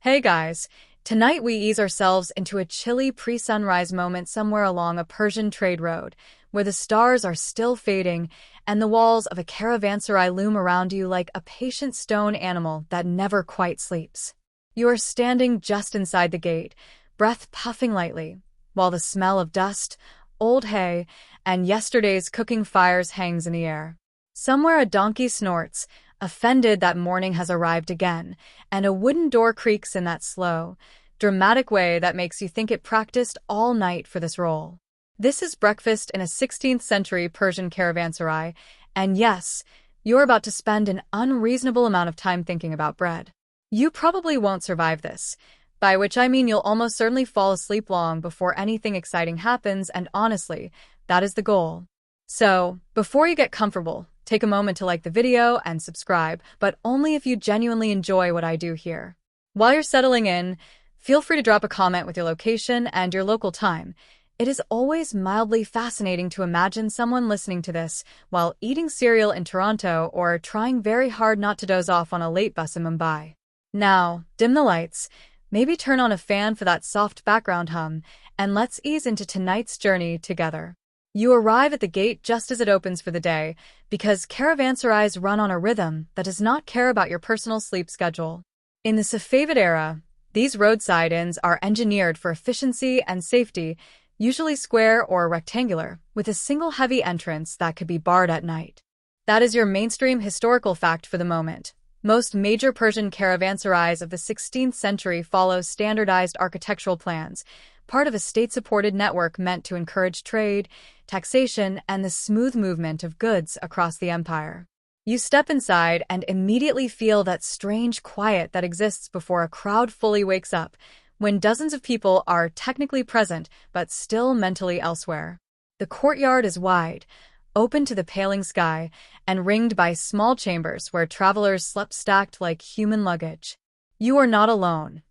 Hey guys, tonight we ease ourselves into a chilly pre-sunrise moment somewhere along a Persian trade road, where the stars are still fading and the walls of a caravanserai loom around you like a patient stone animal that never quite sleeps. You are standing just inside the gate, breath puffing lightly, while the smell of dust, old hay, and yesterday's cooking fires hangs in the air. Somewhere a donkey snorts, offended that morning has arrived again, and a wooden door creaks in that slow, dramatic way that makes you think it practiced all night for this role. This is breakfast in a 16th-century Persian caravanserai, and yes, you're about to spend an unreasonable amount of time thinking about bread. You probably won't survive this, by which I mean you'll almost certainly fall asleep long before anything exciting happens, and honestly, that is the goal. So, before you get comfortable, take a moment to like the video and subscribe, but only if you genuinely enjoy what I do here. While you're settling in, feel free to drop a comment with your location and your local time. It is always mildly fascinating to imagine someone listening to this while eating cereal in Toronto or trying very hard not to doze off on a late bus in Mumbai. Now, dim the lights, maybe turn on a fan for that soft background hum, and let's ease into tonight's journey together. You arrive at the gate just as it opens for the day, because caravanserais run on a rhythm that does not care about your personal sleep schedule. In the Safavid era, these roadside inns are engineered for efficiency and safety, usually square or rectangular, with a single heavy entrance that could be barred at night. That is your mainstream historical fact for the moment. Most major Persian caravanserais of the 16th century follow standardized architectural plans, part of a state-supported network meant to encourage trade, taxation, and the smooth movement of goods across the empire. You step inside and immediately feel that strange quiet that exists before a crowd fully wakes up, when dozens of people are technically present but still mentally elsewhere. The courtyard is wide, open to the paling sky, and ringed by small chambers where travelers slept stacked like human luggage. You are not alone.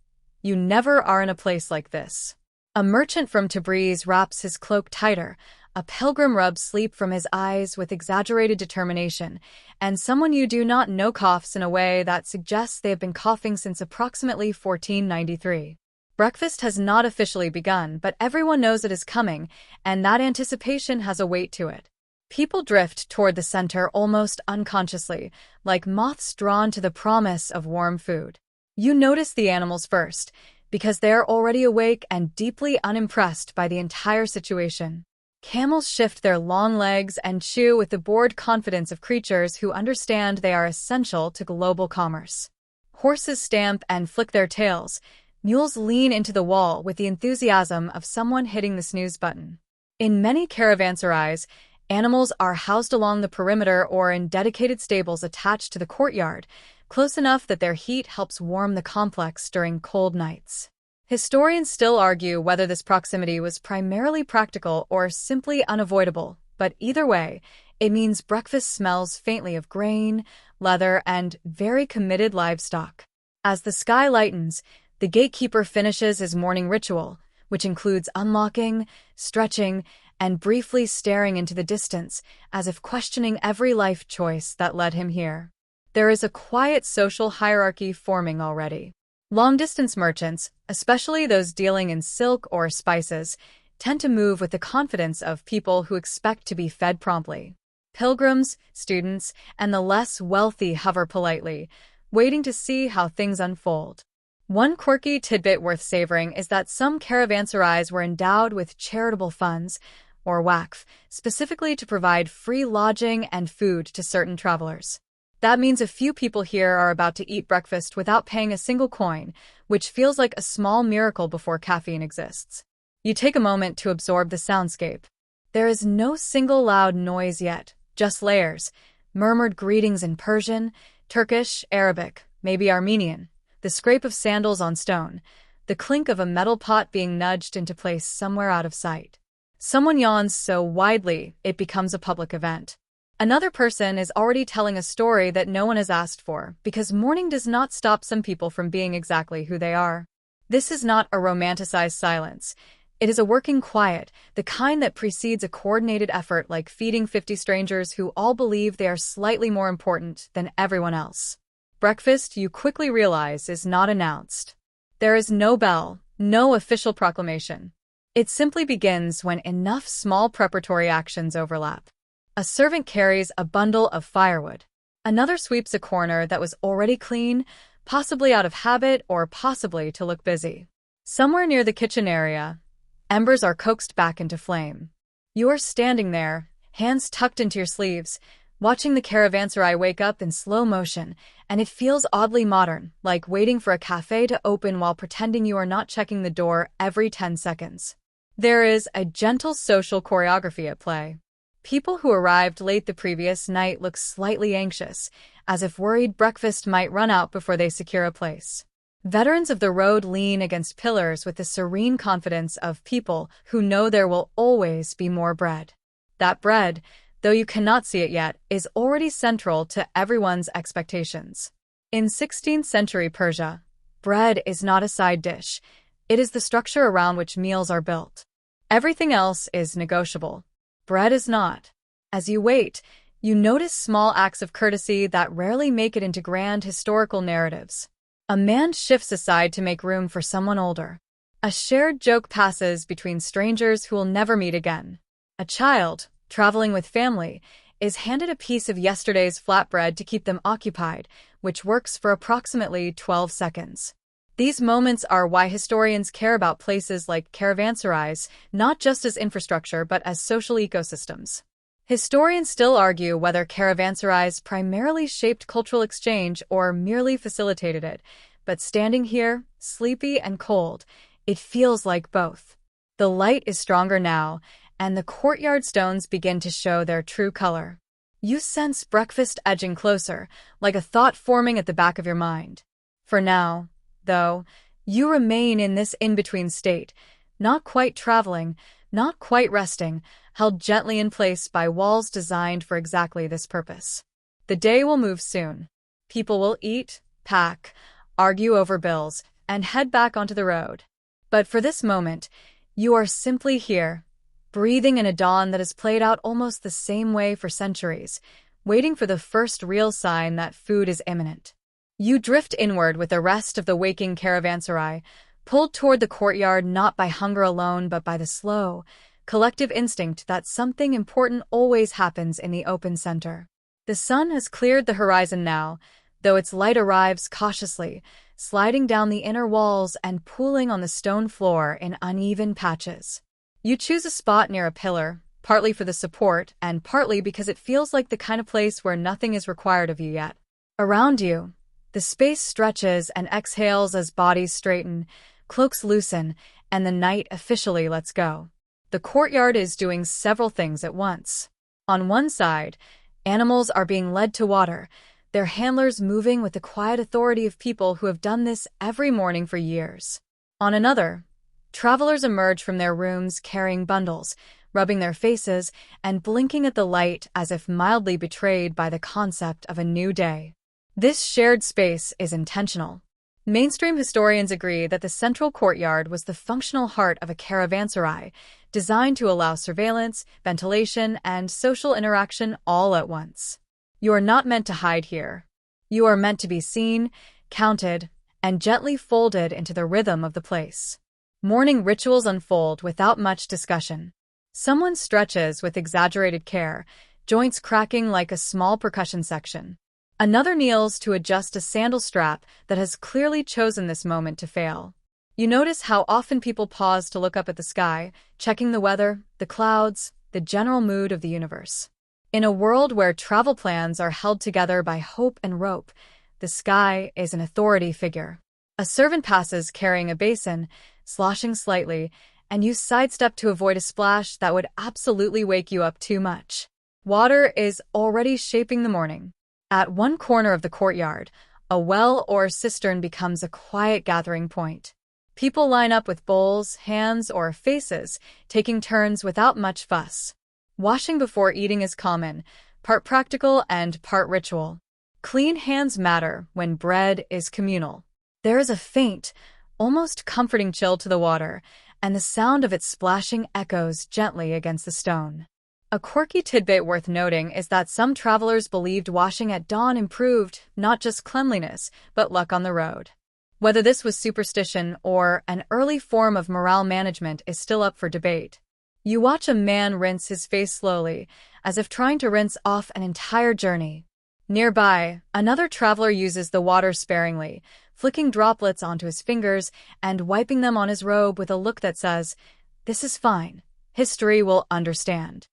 You never are in a place like this. A merchant from Tabriz wraps his cloak tighter, a pilgrim rubs sleep from his eyes with exaggerated determination, and someone you do not know coughs in a way that suggests they have been coughing since approximately 1493. Breakfast has not officially begun, but everyone knows it is coming, and that anticipation has a weight to it. People drift toward the center almost unconsciously, like moths drawn to the promise of warm food. You notice the animals first, because they are already awake and deeply unimpressed by the entire situation. Camels shift their long legs and chew with the bored confidence of creatures who understand they are essential to global commerce. Horses stamp and flick their tails. Mules lean into the wall with the enthusiasm of someone hitting the snooze button. In many caravanserais, animals are housed along the perimeter or in dedicated stables attached to the courtyard, close enough that their heat helps warm the complex during cold nights. Historians still argue whether this proximity was primarily practical or simply unavoidable, but either way, it means breakfast smells faintly of grain, leather, and very committed livestock. As the sky lightens, the gatekeeper finishes his morning ritual, which includes unlocking, stretching, and briefly staring into the distance, as if questioning every life choice that led him here. There is a quiet social hierarchy forming already. Long-distance merchants, especially those dealing in silk or spices, tend to move with the confidence of people who expect to be fed promptly. Pilgrims, students, and the less wealthy hover politely, waiting to see how things unfold. One quirky tidbit worth savoring is that some caravanserais were endowed with charitable funds, or waqf, specifically to provide free lodging and food to certain travelers. That means a few people here are about to eat breakfast without paying a single coin, which feels like a small miracle before caffeine exists. You take a moment to absorb the soundscape. There is no single loud noise yet, just layers, murmured greetings in Persian, Turkish, Arabic, maybe Armenian, the scrape of sandals on stone, the clink of a metal pot being nudged into place somewhere out of sight. Someone yawns so widely it becomes a public event. Another person is already telling a story that no one has asked for, because morning does not stop some people from being exactly who they are. This is not a romanticized silence. It is a working quiet, the kind that precedes a coordinated effort like feeding 50 strangers who all believe they are slightly more important than everyone else. Breakfast, you quickly realize, is not announced. There is no bell, no official proclamation. It simply begins when enough small preparatory actions overlap. A servant carries a bundle of firewood. Another sweeps a corner that was already clean, possibly out of habit or possibly to look busy. Somewhere near the kitchen area, embers are coaxed back into flame. You are standing there, hands tucked into your sleeves, watching the caravanserai wake up in slow motion, and it feels oddly modern, like waiting for a cafe to open while pretending you are not checking the door every 10 seconds. There is a gentle social choreography at play. People who arrived late the previous night look slightly anxious, as if worried breakfast might run out before they secure a place. Veterans of the road lean against pillars with the serene confidence of people who know there will always be more bread. That bread, though you cannot see it yet, is already central to everyone's expectations. In 16th century Persia, bread is not a side dish. It is the structure around which meals are built. Everything else is negotiable. Bread is not. As you wait, you notice small acts of courtesy that rarely make it into grand historical narratives. A man shifts aside to make room for someone older. A shared joke passes between strangers who will never meet again. A child, traveling with family, is handed a piece of yesterday's flatbread to keep them occupied, which works for approximately 12 seconds. These moments are why historians care about places like caravanserais, not just as infrastructure but as social ecosystems. Historians still argue whether caravanserais primarily shaped cultural exchange or merely facilitated it, but standing here, sleepy and cold, it feels like both. The light is stronger now, and the courtyard stones begin to show their true color. You sense breakfast edging closer, like a thought forming at the back of your mind. For now, though, you remain in this in-between state, not quite traveling, not quite resting, held gently in place by walls designed for exactly this purpose. The day will move soon. People will eat, pack, argue over bills, and head back onto the road. But for this moment, you are simply here, breathing in a dawn that has played out almost the same way for centuries, waiting for the first real sign that food is imminent. You drift inward with the rest of the waking caravanserai, pulled toward the courtyard not by hunger alone but by the slow, collective instinct that something important always happens in the open center. The sun has cleared the horizon now, though its light arrives cautiously, sliding down the inner walls and pooling on the stone floor in uneven patches. You choose a spot near a pillar, partly for the support and partly because it feels like the kind of place where nothing is required of you yet. Around you, the space stretches and exhales as bodies straighten, cloaks loosen, and the night officially lets go. The courtyard is doing several things at once. On one side, animals are being led to water, their handlers moving with the quiet authority of people who have done this every morning for years. On another, travelers emerge from their rooms carrying bundles, rubbing their faces, and blinking at the light as if mildly betrayed by the concept of a new day. This shared space is intentional. Mainstream historians agree that the central courtyard was the functional heart of a caravanserai, designed to allow surveillance, ventilation, and social interaction all at once. You are not meant to hide here. You are meant to be seen, counted, and gently folded into the rhythm of the place. Morning rituals unfold without much discussion. Someone stretches with exaggerated care, joints cracking like a small percussion section. Another kneels to adjust a sandal strap that has clearly chosen this moment to fail. You notice how often people pause to look up at the sky, checking the weather, the clouds, the general mood of the universe. In a world where travel plans are held together by hope and rope, the sky is an authority figure. A servant passes carrying a basin, sloshing slightly, and you sidestep to avoid a splash that would absolutely wake you up too much. Water is already shaping the morning. At one corner of the courtyard, a well or cistern becomes a quiet gathering point. People line up with bowls, hands, or faces, taking turns without much fuss. Washing before eating is common, part practical and part ritual. Clean hands matter when bread is communal. There is a faint, almost comforting chill to the water, and the sound of it splashing echoes gently against the stone. A quirky tidbit worth noting is that some travelers believed washing at dawn improved not just cleanliness, but luck on the road. Whether this was superstition or an early form of morale management is still up for debate. You watch a man rinse his face slowly, as if trying to rinse off an entire journey. Nearby, another traveler uses the water sparingly, flicking droplets onto his fingers and wiping them on his robe with a look that says, "This is fine. History will understand."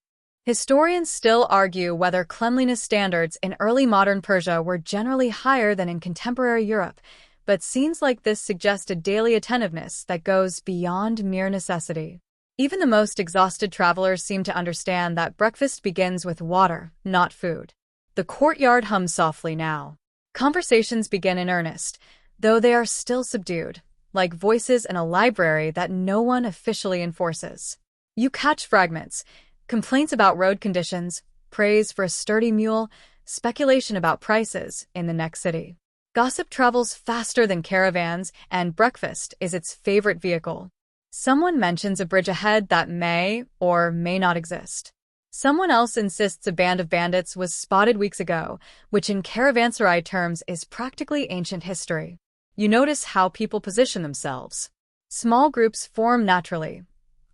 Historians still argue whether cleanliness standards in early modern Persia were generally higher than in contemporary Europe, but scenes like this suggest a daily attentiveness that goes beyond mere necessity. Even the most exhausted travelers seem to understand that breakfast begins with water, not food. The courtyard hums softly now. Conversations begin in earnest, though they are still subdued, like voices in a library that no one officially enforces. You catch fragments, complaints about road conditions, praise for a sturdy mule, speculation about prices in the next city. Gossip travels faster than caravans, and breakfast is its favorite vehicle. Someone mentions a bridge ahead that may or may not exist. Someone else insists a band of bandits was spotted weeks ago, which in caravanserai terms is practically ancient history. You notice how people position themselves. Small groups form naturally,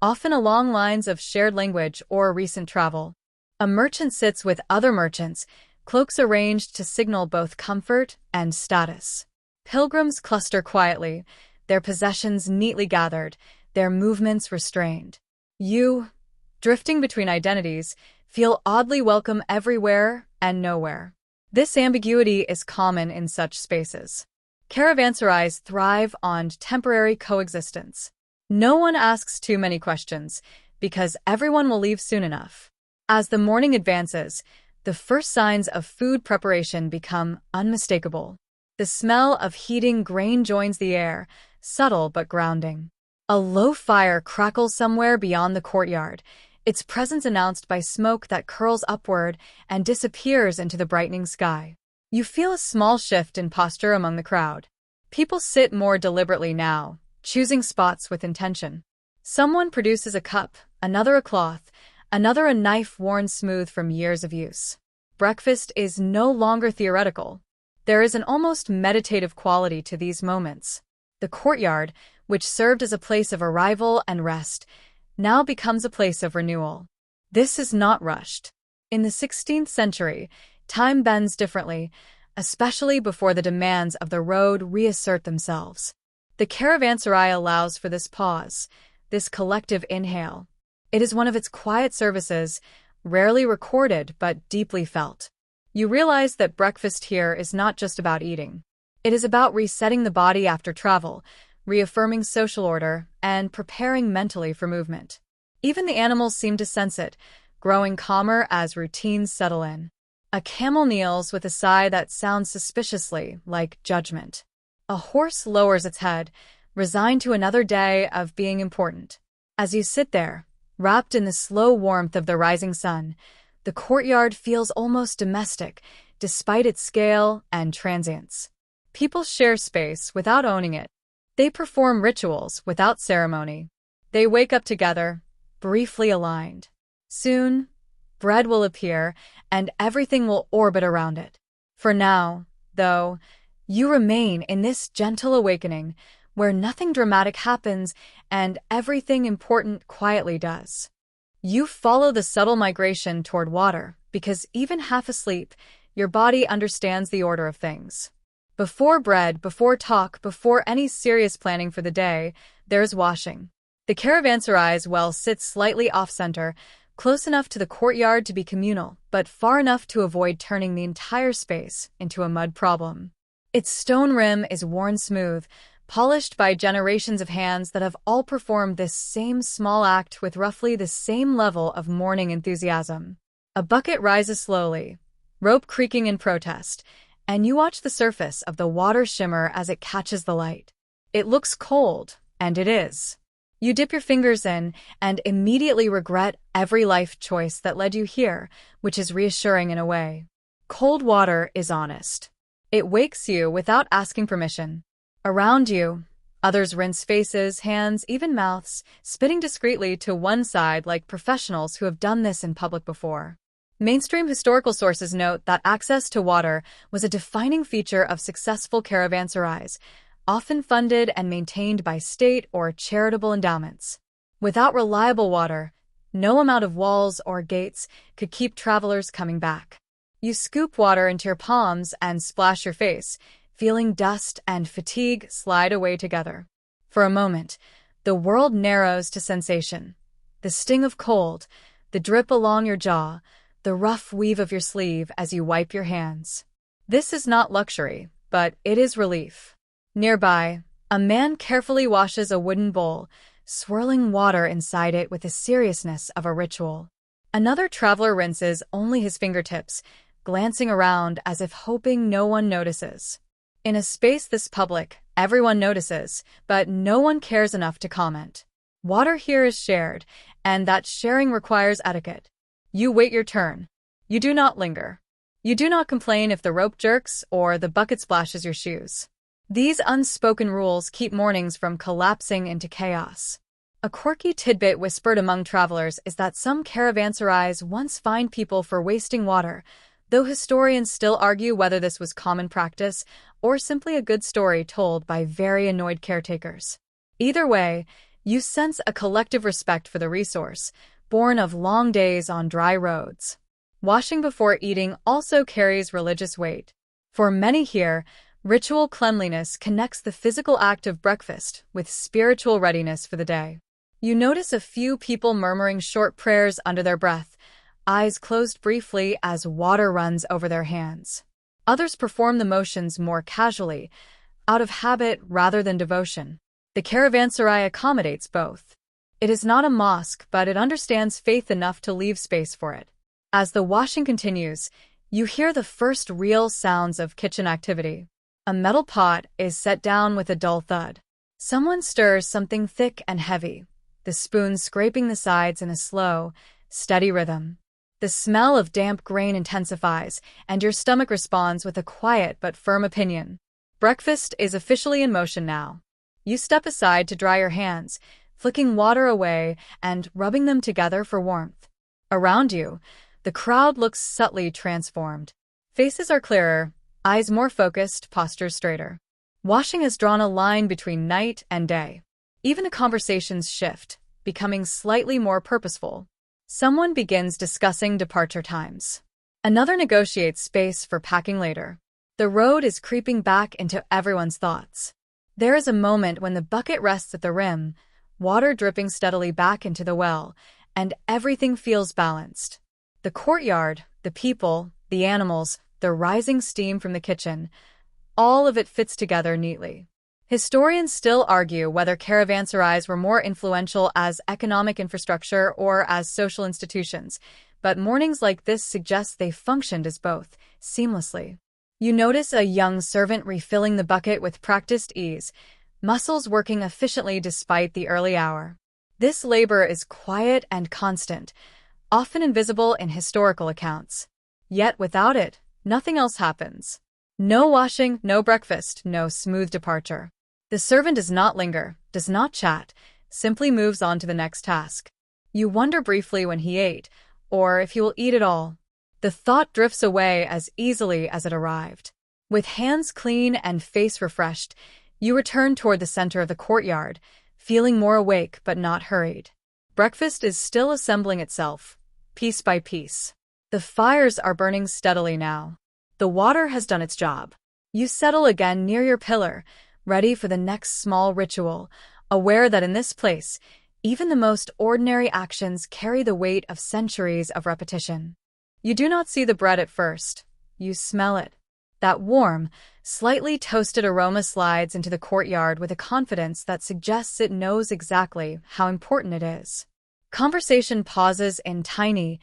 often along lines of shared language or recent travel. A merchant sits with other merchants, cloaks arranged to signal both comfort and status. Pilgrims cluster quietly, their possessions neatly gathered, their movements restrained. You, drifting between identities, feel oddly welcome everywhere and nowhere. This ambiguity is common in such spaces. Caravanserais thrive on temporary coexistence. No one asks too many questions, because everyone will leave soon enough. As the morning advances, the first signs of food preparation become unmistakable. The smell of heating grain joins the air, subtle but grounding. A low fire crackles somewhere beyond the courtyard, its presence announced by smoke that curls upward and disappears into the brightening sky. You feel a small shift in posture among the crowd. People sit more deliberately now, choosing spots with intention. Someone produces a cup, another a cloth, another a knife worn smooth from years of use. Breakfast is no longer theoretical. There is an almost meditative quality to these moments. The courtyard, which served as a place of arrival and rest, now becomes a place of renewal. This is not rushed. In the 16th century, time bends differently, especially before the demands of the road reassert themselves. The caravanserai allows for this pause, this collective inhale. It is one of its quiet services, rarely recorded but deeply felt. You realize that breakfast here is not just about eating. It is about resetting the body after travel, reaffirming social order, and preparing mentally for movement. Even the animals seem to sense it, growing calmer as routines settle in. A camel kneels with a sigh that sounds suspiciously like judgment. A horse lowers its head, resigned to another day of being important. As you sit there, wrapped in the slow warmth of the rising sun, the courtyard feels almost domestic, despite its scale and transience. People share space without owning it. They perform rituals without ceremony. They wake up together, briefly aligned. Soon, bread will appear, and everything will orbit around it. For now, though, you remain in this gentle awakening, where nothing dramatic happens and everything important quietly does. You follow the subtle migration toward water, because even half asleep, your body understands the order of things. Before bread, before talk, before any serious planning for the day, there's washing. The caravanserai's well sits slightly off-center, close enough to the courtyard to be communal, but far enough to avoid turning the entire space into a mud problem. Its stone rim is worn smooth, polished by generations of hands that have all performed this same small act with roughly the same level of morning enthusiasm. A bucket rises slowly, rope creaking in protest, and you watch the surface of the water shimmer as it catches the light. It looks cold, and it is. You dip your fingers in and immediately regret every life choice that led you here, which is reassuring in a way. Cold water is honest. It wakes you without asking permission. Around you, others rinse faces, hands, even mouths, spitting discreetly to one side like professionals who have done this in public before. Mainstream historical sources note that access to water was a defining feature of successful caravanserais, often funded and maintained by state or charitable endowments. Without reliable water, no amount of walls or gates could keep travelers coming back. You scoop water into your palms and splash your face, feeling dust and fatigue slide away together. For a moment, the world narrows to sensation. The sting of cold, the drip along your jaw, the rough weave of your sleeve as you wipe your hands. This is not luxury, but it is relief. Nearby, a man carefully washes a wooden bowl, swirling water inside it with the seriousness of a ritual. Another traveler rinses only his fingertips, glancing around as if hoping no one notices. In a space this public, everyone notices, but no one cares enough to comment. Water here is shared, and that sharing requires etiquette. You wait your turn. You do not linger. You do not complain if the rope jerks or the bucket splashes your shoes. These unspoken rules keep mornings from collapsing into chaos. A quirky tidbit whispered among travelers is that some caravanserais once fined people for wasting water, though historians still argue whether this was common practice or simply a good story told by very annoyed caretakers. Either way, you sense a collective respect for the resource, born of long days on dry roads. Washing before eating also carries religious weight. For many here, ritual cleanliness connects the physical act of breakfast with spiritual readiness for the day. You notice a few people murmuring short prayers under their breath, eyes closed briefly as water runs over their hands. Others perform the motions more casually, out of habit rather than devotion. The caravanserai accommodates both. It is not a mosque, but it understands faith enough to leave space for it. As the washing continues, you hear the first real sounds of kitchen activity. A metal pot is set down with a dull thud. Someone stirs something thick and heavy, the spoon scraping the sides in a slow, steady rhythm. The smell of damp grain intensifies, and your stomach responds with a quiet but firm opinion. Breakfast is officially in motion now. You step aside to dry your hands, flicking water away and rubbing them together for warmth. Around you, the crowd looks subtly transformed. Faces are clearer, eyes more focused, postures straighter. Washing has drawn a line between night and day. Even the conversations shift, becoming slightly more purposeful. Someone begins discussing departure times. Another negotiates space for packing later. The road is creeping back into everyone's thoughts. There is a moment when the bucket rests at the rim, water dripping steadily back into the well, and everything feels balanced. The courtyard, the people, the animals, the rising steam from the kitchen, all of it fits together neatly. Historians still argue whether caravanserais were more influential as economic infrastructure or as social institutions, but mornings like this suggest they functioned as both, seamlessly. You notice a young servant refilling the bucket with practiced ease, muscles working efficiently despite the early hour. This labor is quiet and constant, often invisible in historical accounts. Yet without it, nothing else happens. No washing, no breakfast, no smooth departure. The servant does not linger, does not chat, simply moves on to the next task. You wonder briefly when he ate, or if he will eat at all. The thought drifts away as easily as it arrived. With hands clean and face refreshed, you return toward the center of the courtyard, feeling more awake but not hurried. Breakfast is still assembling itself, piece by piece. The fires are burning steadily now. The water has done its job. You settle again near your pillar, ready for the next small ritual, aware that in this place, even the most ordinary actions carry the weight of centuries of repetition. You do not see the bread at first. You smell it. That warm, slightly toasted aroma slides into the courtyard with a confidence that suggests it knows exactly how important it is. Conversation pauses in tiny,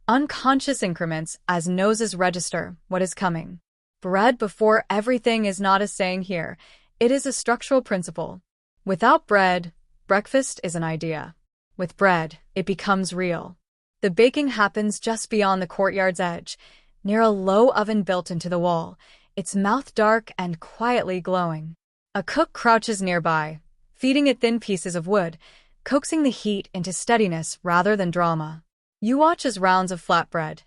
unconscious increments as noses register what is coming. Bread before everything is not a saying here. It is a structural principle. Without bread, breakfast is an idea. With bread, it becomes real. The baking happens just beyond the courtyard's edge, near a low oven built into the wall, its mouth dark and quietly glowing. A cook crouches nearby, feeding it thin pieces of wood, coaxing the heat into steadiness rather than drama. You watch as rounds of flatbread,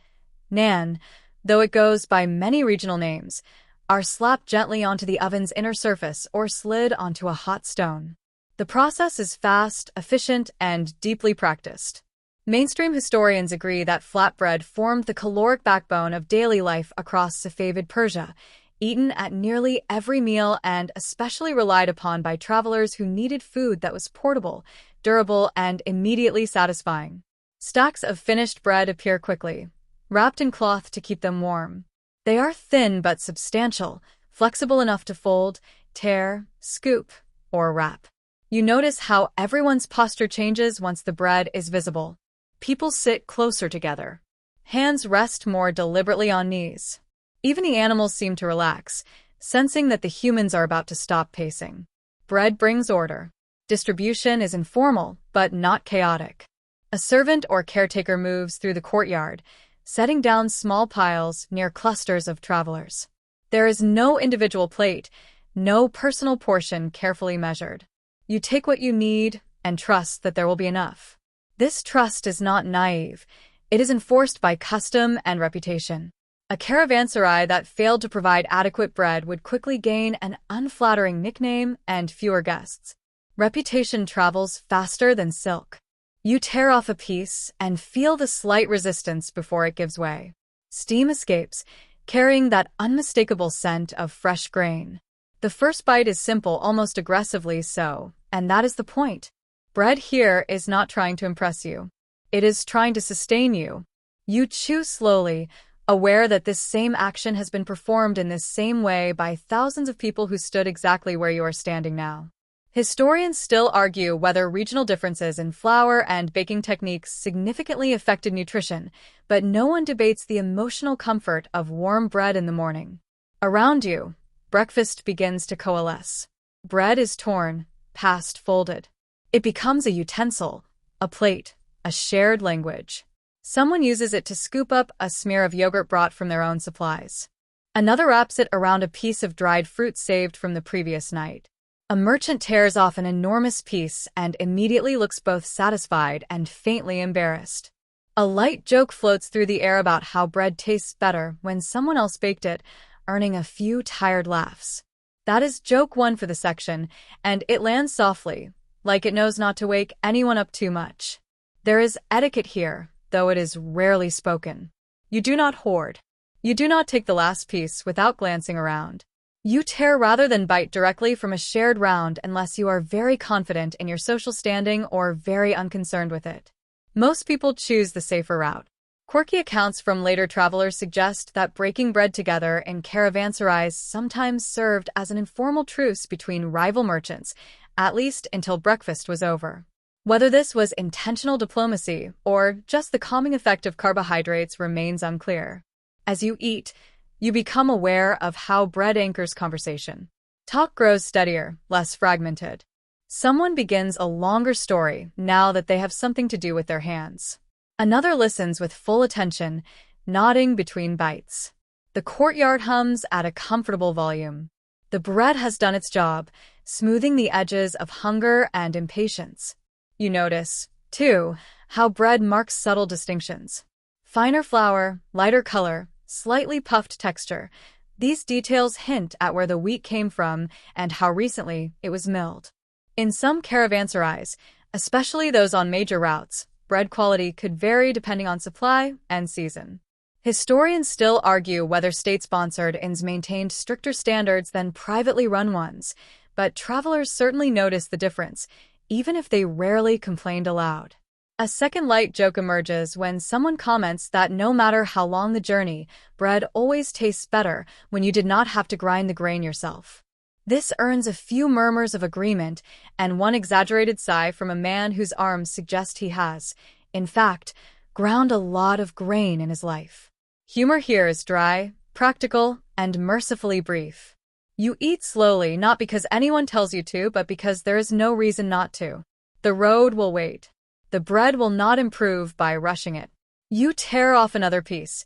naan, though it goes by many regional names, are slapped gently onto the oven's inner surface or slid onto a hot stone. The process is fast, efficient, and deeply practiced. Mainstream historians agree that flatbread formed the caloric backbone of daily life across Safavid Persia, eaten at nearly every meal and especially relied upon by travelers who needed food that was portable, durable, and immediately satisfying. Stacks of finished bread appear quickly, wrapped in cloth to keep them warm. They are thin but substantial, flexible enough to fold, tear, scoop, or wrap. You notice how everyone's posture changes once the bread is visible. People sit closer together. Hands rest more deliberately on knees. Even the animals seem to relax, sensing that the humans are about to stop pacing. Bread brings order. Distribution is informal, but not chaotic. A servant or caretaker moves through the courtyard, setting down small piles near clusters of travelers. There is no individual plate, no personal portion carefully measured. You take what you need and trust that there will be enough. This trust is not naive. It is enforced by custom and reputation. A caravanserai that failed to provide adequate bread would quickly gain an unflattering nickname and fewer guests. Reputation travels faster than silk. You tear off a piece and feel the slight resistance before it gives way. Steam escapes, carrying that unmistakable scent of fresh grain. The first bite is simple, almost aggressively so, and that is the point. Bread here is not trying to impress you. It is trying to sustain you. You chew slowly, aware that this same action has been performed in this same way by thousands of people who stood exactly where you are standing now. Historians still argue whether regional differences in flour and baking techniques significantly affected nutrition, but no one debates the emotional comfort of warm bread in the morning. Around you, breakfast begins to coalesce. Bread is torn, passed, folded. It becomes a utensil, a plate, a shared language. Someone uses it to scoop up a smear of yogurt brought from their own supplies. Another wraps it around a piece of dried fruit saved from the previous night. A merchant tears off an enormous piece and immediately looks both satisfied and faintly embarrassed. A light joke floats through the air about how bread tastes better when someone else baked it, earning a few tired laughs. That is joke one for the section, and it lands softly, like it knows not to wake anyone up too much. There is etiquette here, though it is rarely spoken. You do not hoard. You do not take the last piece without glancing around. You tear rather than bite directly from a shared round unless you are very confident in your social standing or very unconcerned with it. Most people choose the safer route. Quirky accounts from later travelers suggest that breaking bread together in caravanserais sometimes served as an informal truce between rival merchants, at least until breakfast was over. Whether this was intentional diplomacy or just the calming effect of carbohydrates remains unclear. As you eat, you become aware of how bread anchors conversation. Talk grows steadier, less fragmented. Someone begins a longer story now that they have something to do with their hands. Another listens with full attention, nodding between bites. The courtyard hums at a comfortable volume. The bread has done its job, smoothing the edges of hunger and impatience. You notice, too, how bread marks subtle distinctions. Finer flour, lighter color, slightly puffed texture. These details hint at where the wheat came from and how recently it was milled. In some caravanserais, especially those on major routes, bread quality could vary depending on supply and season. Historians still argue whether state-sponsored inns maintained stricter standards than privately run ones, but travelers certainly notice the difference, even if they rarely complained aloud. A second light joke emerges when someone comments that no matter how long the journey, bread always tastes better when you did not have to grind the grain yourself. This earns a few murmurs of agreement and one exaggerated sigh from a man whose arms suggest he has, in fact, ground a lot of grain in his life. Humor here is dry, practical, and mercifully brief. You eat slowly not because anyone tells you to, but because there is no reason not to. The road will wait. The bread will not improve by rushing it. You tear off another piece,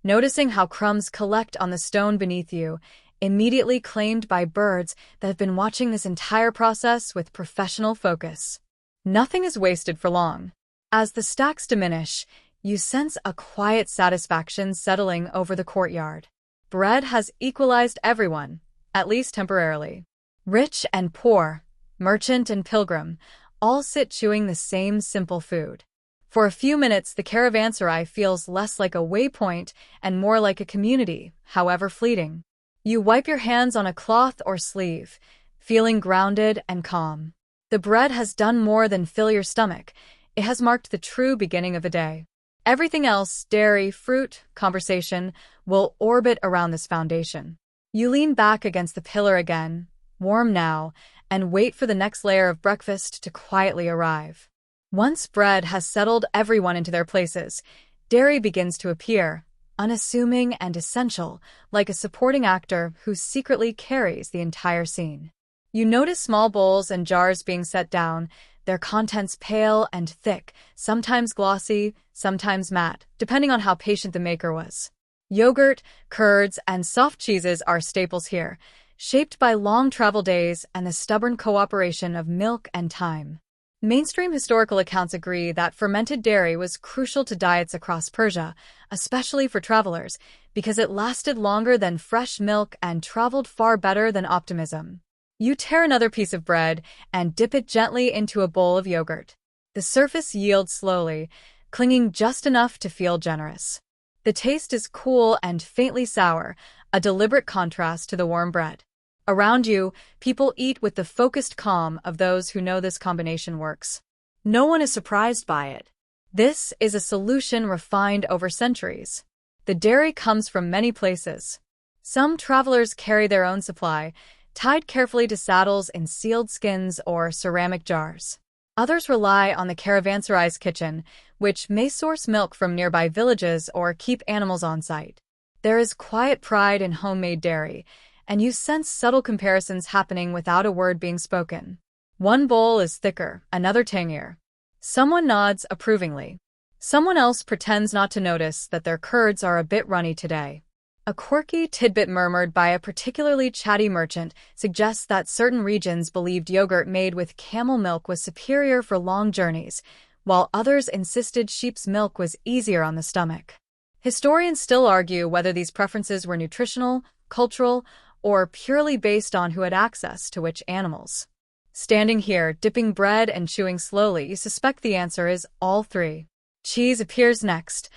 noticing how crumbs collect on the stone beneath you, immediately claimed by birds that have been watching this entire process with professional focus. Nothing is wasted for long. As the stacks diminish, you sense a quiet satisfaction settling over the courtyard. bread has equalized everyone, at least temporarily. Rich and poor, merchant and pilgrim, all sit chewing the same simple food. For a few minutes, the caravanserai feels less like a waypoint and more like a community, however fleeting. You wipe your hands on a cloth or sleeve, feeling grounded and calm. The bread has done more than fill your stomach. It has marked the true beginning of the day. Everything else, dairy, fruit, conversation, will orbit around this foundation. You lean back against the pillar again, warm now, and wait for the next layer of breakfast to quietly arrive. Once bread has settled everyone into their places, dairy begins to appear, unassuming and essential, like a supporting actor who secretly carries the entire scene. You notice small bowls and jars being set down, their contents pale and thick, sometimes glossy, sometimes matte, depending on how patient the maker was. Yogurt, curds, and soft cheeses are staples here, shaped by long travel days and the stubborn cooperation of milk and time. Mainstream historical accounts agree that fermented dairy was crucial to diets across Persia, especially for travelers, because it lasted longer than fresh milk and traveled far better than optimism. You tear another piece of bread and dip it gently into a bowl of yogurt. The surface yields slowly, clinging just enough to feel generous. The taste is cool and faintly sour, a deliberate contrast to the warm bread. Around you, people eat with the focused calm of those who know this combination works. No one is surprised by it. This is a solution refined over centuries. The dairy comes from many places. Some travelers carry their own supply, tied carefully to saddles in sealed skins or ceramic jars. Others rely on the caravanserai's kitchen, which may source milk from nearby villages or keep animals on site. There is quiet pride in homemade dairy, and you sense subtle comparisons happening without a word being spoken. One bowl is thicker, another tangier. Someone nods approvingly. Someone else pretends not to notice that their curds are a bit runny today. A quirky tidbit murmured by a particularly chatty merchant suggests that certain regions believed yogurt made with camel milk was superior for long journeys, while others insisted sheep's milk was easier on the stomach. Historians still argue whether these preferences were nutritional, cultural, or purely based on who had access to which animals. Standing here, dipping bread and chewing slowly, you suspect the answer is all three. Cheese appears next,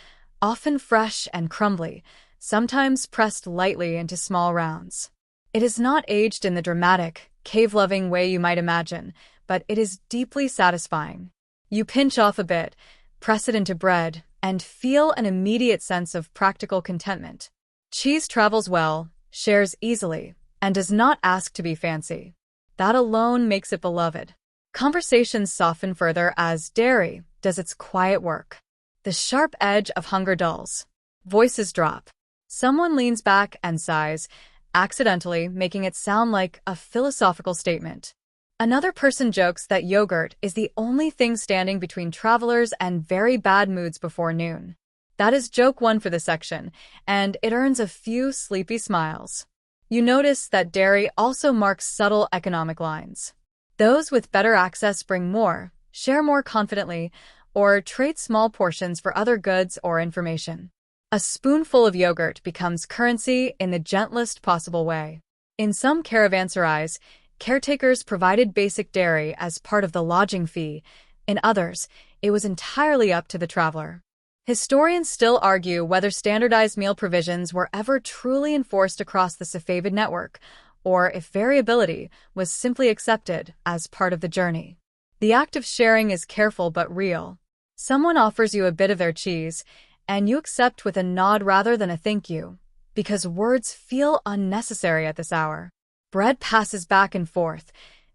often fresh and crumbly, sometimes pressed lightly into small rounds. It is not aged in the dramatic, cave-loving way you might imagine, but it is deeply satisfying. You pinch off a bit, press it into bread, and feel an immediate sense of practical contentment. Cheese travels well, shares easily, and does not ask to be fancy. That alone makes it beloved. Conversations soften further as dairy does its quiet work. The sharp edge of hunger dulls. Voices drop. Someone leans back and sighs, accidentally making it sound like a philosophical statement. Another person jokes that yogurt is the only thing standing between travelers and very bad moods before noon. That is joke one for the section, and it earns a few sleepy smiles. You notice that dairy also marks subtle economic lines. Those with better access bring more, share more confidently, or trade small portions for other goods or information. A spoonful of yogurt becomes currency in the gentlest possible way. In some caravanserais, caretakers provided basic dairy as part of the lodging fee. In others, it was entirely up to the traveler. Historians still argue whether standardized meal provisions were ever truly enforced across the Safavid network, or if variability was simply accepted as part of the journey. The act of sharing is careful but real. Someone offers you a bit of their cheese, and you accept with a nod rather than a thank you, because words feel unnecessary at this hour. Bread passes back and forth,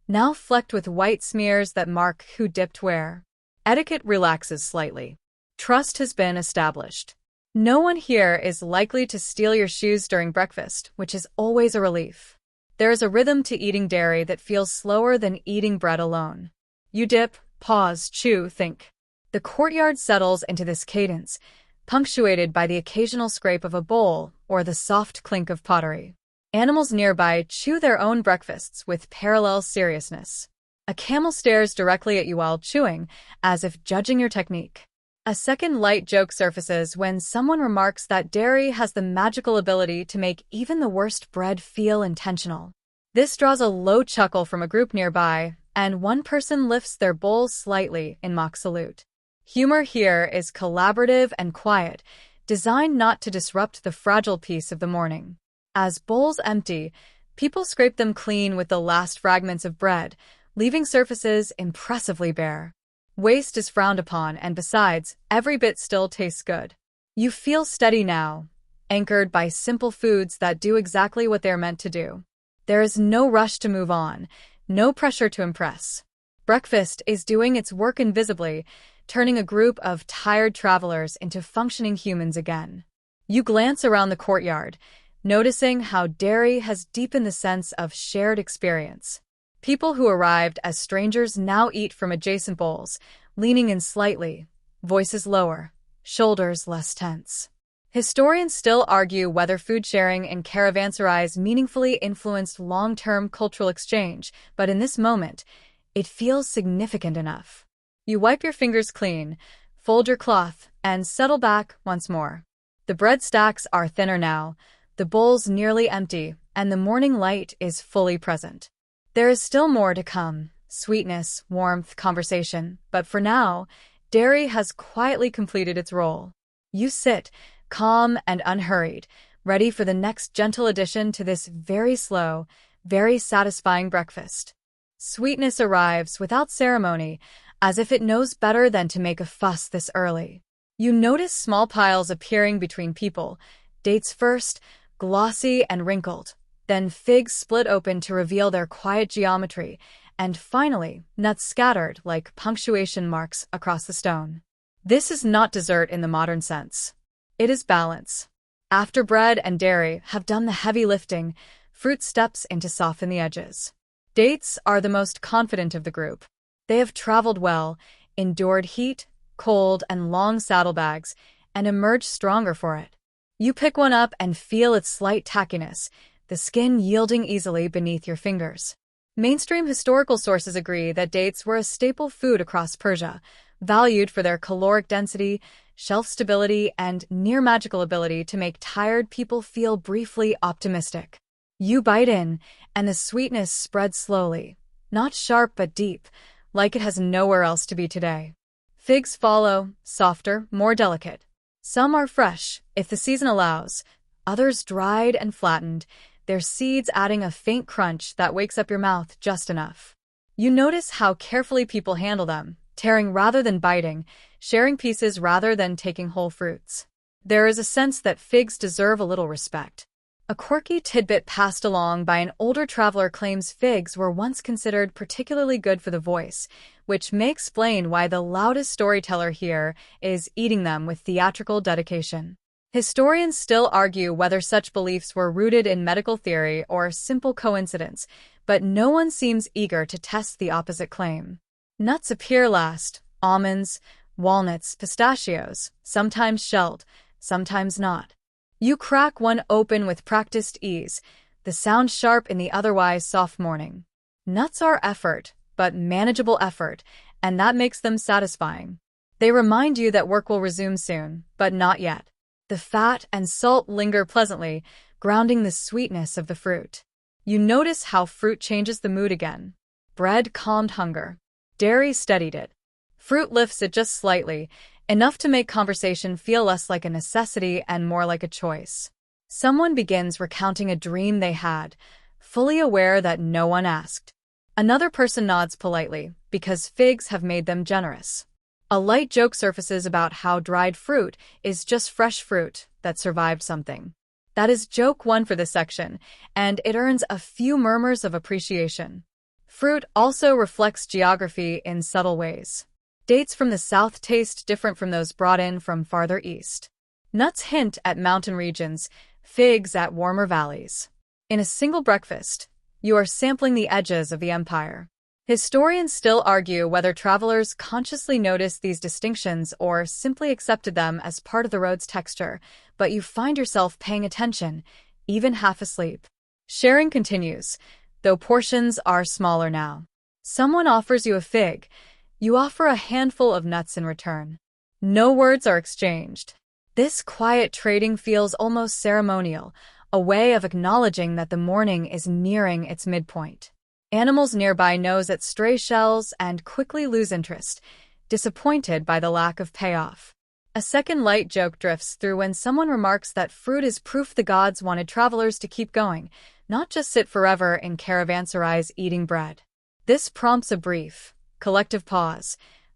now flecked with white smears that mark who dipped where. Etiquette relaxes slightly. Trust has been established. No one here is likely to steal your shoes during breakfast, which is always a relief. There is a rhythm to eating dairy that feels slower than eating bread alone. You dip, pause, chew, think. The courtyard settles into this cadence, punctuated by the occasional scrape of a bowl or the soft clink of pottery. Animals nearby chew their own breakfasts with parallel seriousness. A camel stares directly at you while chewing, as if judging your technique. A second light joke surfaces when someone remarks that dairy has the magical ability to make even the worst bread feel intentional. This draws a low chuckle from a group nearby, and one person lifts their bowl slightly in mock salute. Humor here is collaborative and quiet, designed not to disrupt the fragile peace of the morning. As bowls empty, people scrape them clean with the last fragments of bread, leaving surfaces impressively bare. Waste is frowned upon, and besides, every bit still tastes good. You feel steady now, anchored by simple foods that do exactly what they're meant to do. There is no rush to move on, no pressure to impress. Breakfast is doing its work invisibly, turning a group of tired travelers into functioning humans again. You glance around the courtyard, noticing how dairy has deepened the sense of shared experience. People who arrived as strangers now eat from adjacent bowls, leaning in slightly, voices lower, shoulders less tense. Historians still argue whether food sharing in caravanserais meaningfully influenced long-term cultural exchange, but in this moment, it feels significant enough. You wipe your fingers clean, fold your cloth, and settle back once more. The bread stacks are thinner now, the bowls nearly empty, and the morning light is fully present. There is still more to come, sweetness, warmth, conversation, but for now, dairy has quietly completed its role. You sit, calm and unhurried, ready for the next gentle addition to this very slow, very satisfying breakfast. Sweetness arrives without ceremony, as if it knows better than to make a fuss this early. You notice small piles appearing between people, dates first, glossy and wrinkled, then figs split open to reveal their quiet geometry, and finally, nuts scattered like punctuation marks across the stone. This is not dessert in the modern sense. It is balance. After bread and dairy have done the heavy lifting, fruit steps in to soften the edges. Dates are the most confident of the group. They have traveled well, endured heat, cold, and long saddlebags, and emerged stronger for it. You pick one up and feel its slight tackiness, the skin yielding easily beneath your fingers. Mainstream historical sources agree that dates were a staple food across Persia, valued for their caloric density, shelf stability, and near-magical ability to make tired people feel briefly optimistic. You bite in, and the sweetness spreads slowly, not sharp but deep, like it has nowhere else to be today. Figs follow, softer, more delicate. Some are fresh, if the season allows, others dried and flattened, their seeds adding a faint crunch that wakes up your mouth just enough. You notice how carefully people handle them, tearing rather than biting, sharing pieces rather than taking whole fruits. There is a sense that figs deserve a little respect. A quirky tidbit passed along by an older traveler claims figs were once considered particularly good for the voice, which may explain why the loudest storyteller here is eating them with theatrical dedication. Historians still argue whether such beliefs were rooted in medical theory or simple coincidence, but no one seems eager to test the opposite claim. Nuts appear last: almonds, walnuts, pistachios, sometimes shelled, sometimes not. You crack one open with practiced ease, the sound sharp in the otherwise soft morning. Nuts are effort, but manageable effort, and that makes them satisfying. They remind you that work will resume soon, but not yet. The fat and salt linger pleasantly, grounding the sweetness of the fruit. You notice how fruit changes the mood again. Bread calmed hunger. Dairy steadied it. Fruit lifts it just slightly, enough to make conversation feel less like a necessity and more like a choice. Someone begins recounting a dream they had, fully aware that no one asked. Another person nods politely, because figs have made them generous. A light joke surfaces about how dried fruit is just fresh fruit that survived something. That is joke one for this section, and it earns a few murmurs of appreciation. Fruit also reflects geography in subtle ways. Dates from the south taste different from those brought in from farther east. Nuts hint at mountain regions, figs at warmer valleys. In a single breakfast, you are sampling the edges of the empire. Historians still argue whether travelers consciously noticed these distinctions or simply accepted them as part of the road's texture, but you find yourself paying attention, even half asleep. Sharing continues, though portions are smaller now. Someone offers you a fig. You offer a handful of nuts in return. No words are exchanged. This quiet trading feels almost ceremonial, a way of acknowledging that the morning is nearing its midpoint. Animals nearby nose at stray shells and quickly lose interest, disappointed by the lack of payoff. A second light joke drifts through when someone remarks that fruit is proof the gods wanted travelers to keep going, not just sit forever in caravanserais eating bread. This prompts a brief, collective pause,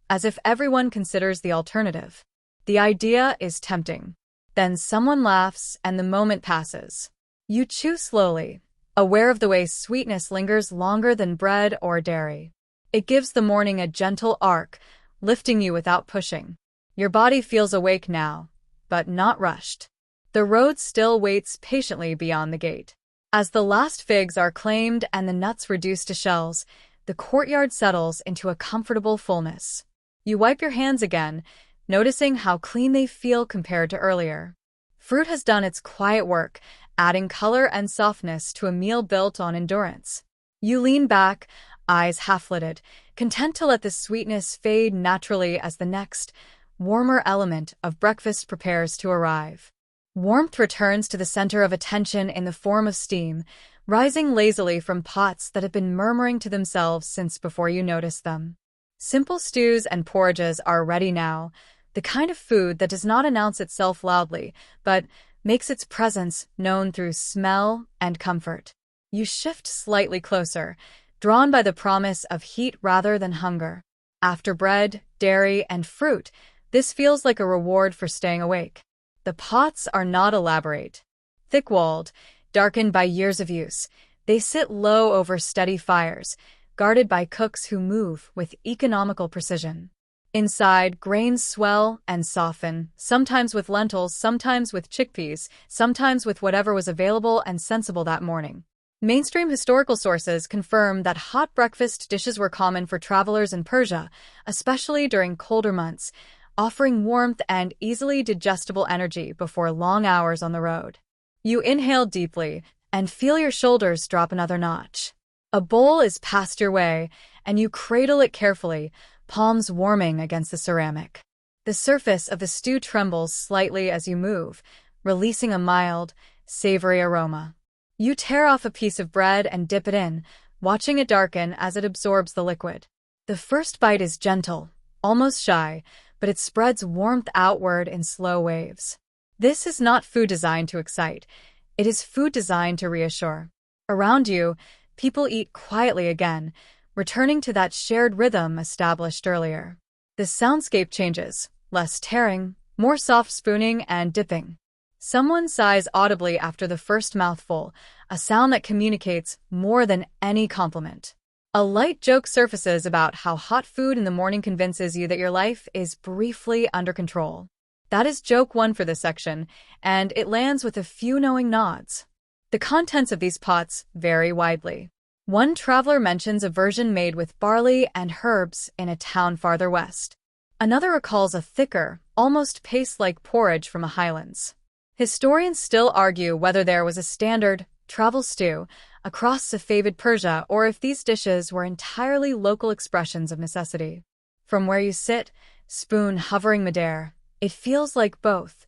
as if everyone considers the alternative. The idea is tempting. Then someone laughs and the moment passes. You chew slowly, aware of the way sweetness lingers longer than bread or dairy. It gives the morning a gentle arc, lifting you without pushing. Your body feels awake now, but not rushed. The road still waits patiently beyond the gate. As the last figs are claimed and the nuts reduced to shells, the courtyard settles into a comfortable fullness. You wipe your hands again, noticing how clean they feel compared to earlier. Fruit has done its quiet work, adding color and softness to a meal built on endurance. You lean back, eyes half-lidded, content to let the sweetness fade naturally as the next, warmer element of breakfast prepares to arrive. Warmth returns to the center of attention in the form of steam, rising lazily from pots that have been murmuring to themselves since before you noticed them. Simple stews and porridges are ready now, the kind of food that does not announce itself loudly, but makes its presence known through smell and comfort. You shift slightly closer, drawn by the promise of heat rather than hunger. After bread, dairy, and fruit, this feels like a reward for staying awake. The pots are not elaborate. Thick-walled, darkened by years of use, they sit low over steady fires, guarded by cooks who move with economical precision. Inside, grains swell and soften, sometimes with lentils, sometimes with chickpeas, sometimes with whatever was available and sensible that morning. Mainstream historical sources confirm that hot breakfast dishes were common for travelers in Persia, especially during colder months, offering warmth and easily digestible energy before long hours on the road. You inhale deeply and feel your shoulders drop another notch. A bowl is passed your way, and you cradle it carefully, palms warming against the ceramic. The surface of the stew trembles slightly as you move, releasing a mild, savory aroma. You tear off a piece of bread and dip it in, watching it darken as it absorbs the liquid. The first bite is gentle, almost shy, but it spreads warmth outward in slow waves. This is not food designed to excite. It is food designed to reassure. Around you, people eat quietly again, returning to that shared rhythm established earlier. The soundscape changes, less tearing, more soft spooning and dipping. Someone sighs audibly after the first mouthful, a sound that communicates more than any compliment. A light joke surfaces about how hot food in the morning convinces you that your life is briefly under control. That is joke one for this section, and it lands with a few knowing nods. The contents of these pots vary widely. One traveler mentions a version made with barley and herbs in a town farther west. Another recalls a thicker, almost paste-like porridge from the highlands. Historians still argue whether there was a standard travel stew across Safavid Persia or if these dishes were entirely local expressions of necessity. From where you sit, spoon hovering midair, it feels like both,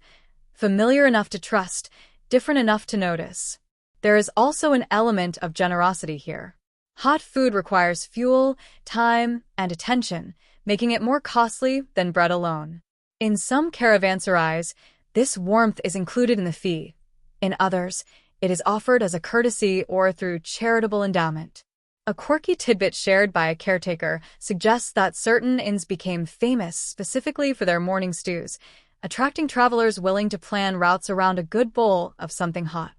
familiar enough to trust, different enough to notice. There is also an element of generosity here. Hot food requires fuel, time, and attention, making it more costly than bread alone. In some caravanserais, this warmth is included in the fee. In others, it is offered as a courtesy or through charitable endowment. A quirky tidbit shared by a caretaker suggests that certain inns became famous specifically for their morning stews, attracting travelers willing to plan routes around a good bowl of something hot.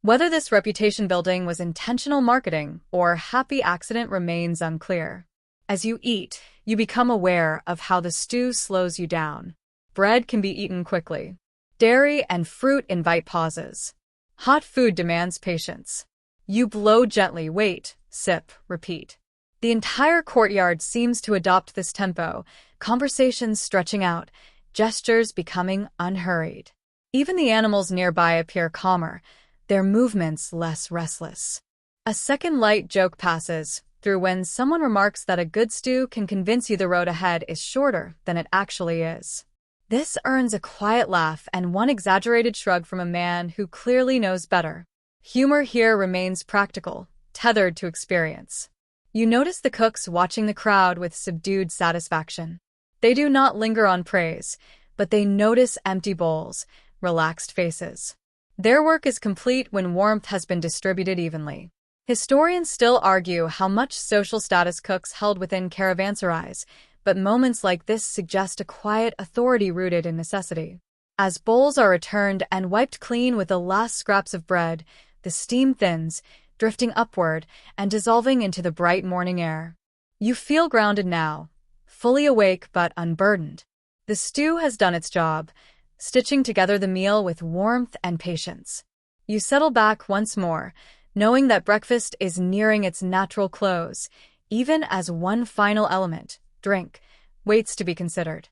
Whether this reputation building was intentional marketing or happy accident remains unclear. As you eat, you become aware of how the stew slows you down. Bread can be eaten quickly. Dairy and fruit invite pauses. Hot food demands patience. You blow gently, wait, sip, repeat. The entire courtyard seems to adopt this tempo, conversations stretching out, gestures becoming unhurried. Even the animals nearby appear calmer, their movements less restless. A second light joke passes through when someone remarks that a good stew can convince you the road ahead is shorter than it actually is. This earns a quiet laugh and one exaggerated shrug from a man who clearly knows better. Humor here remains practical, tethered to experience. You notice the cooks watching the crowd with subdued satisfaction. They do not linger on praise, but they notice empty bowls, relaxed faces. Their work is complete when warmth has been distributed evenly. Historians still argue how much social status cooks held within caravanserais, but moments like this suggest a quiet authority rooted in necessity. As bowls are returned and wiped clean with the last scraps of bread, the steam thins, drifting upward and dissolving into the bright morning air. You feel grounded now, fully awake but unburdened. The stew has done its job, stitching together the meal with warmth and patience. You settle back once more, knowing that breakfast is nearing its natural close, even as one final element, drink, waits to be considered.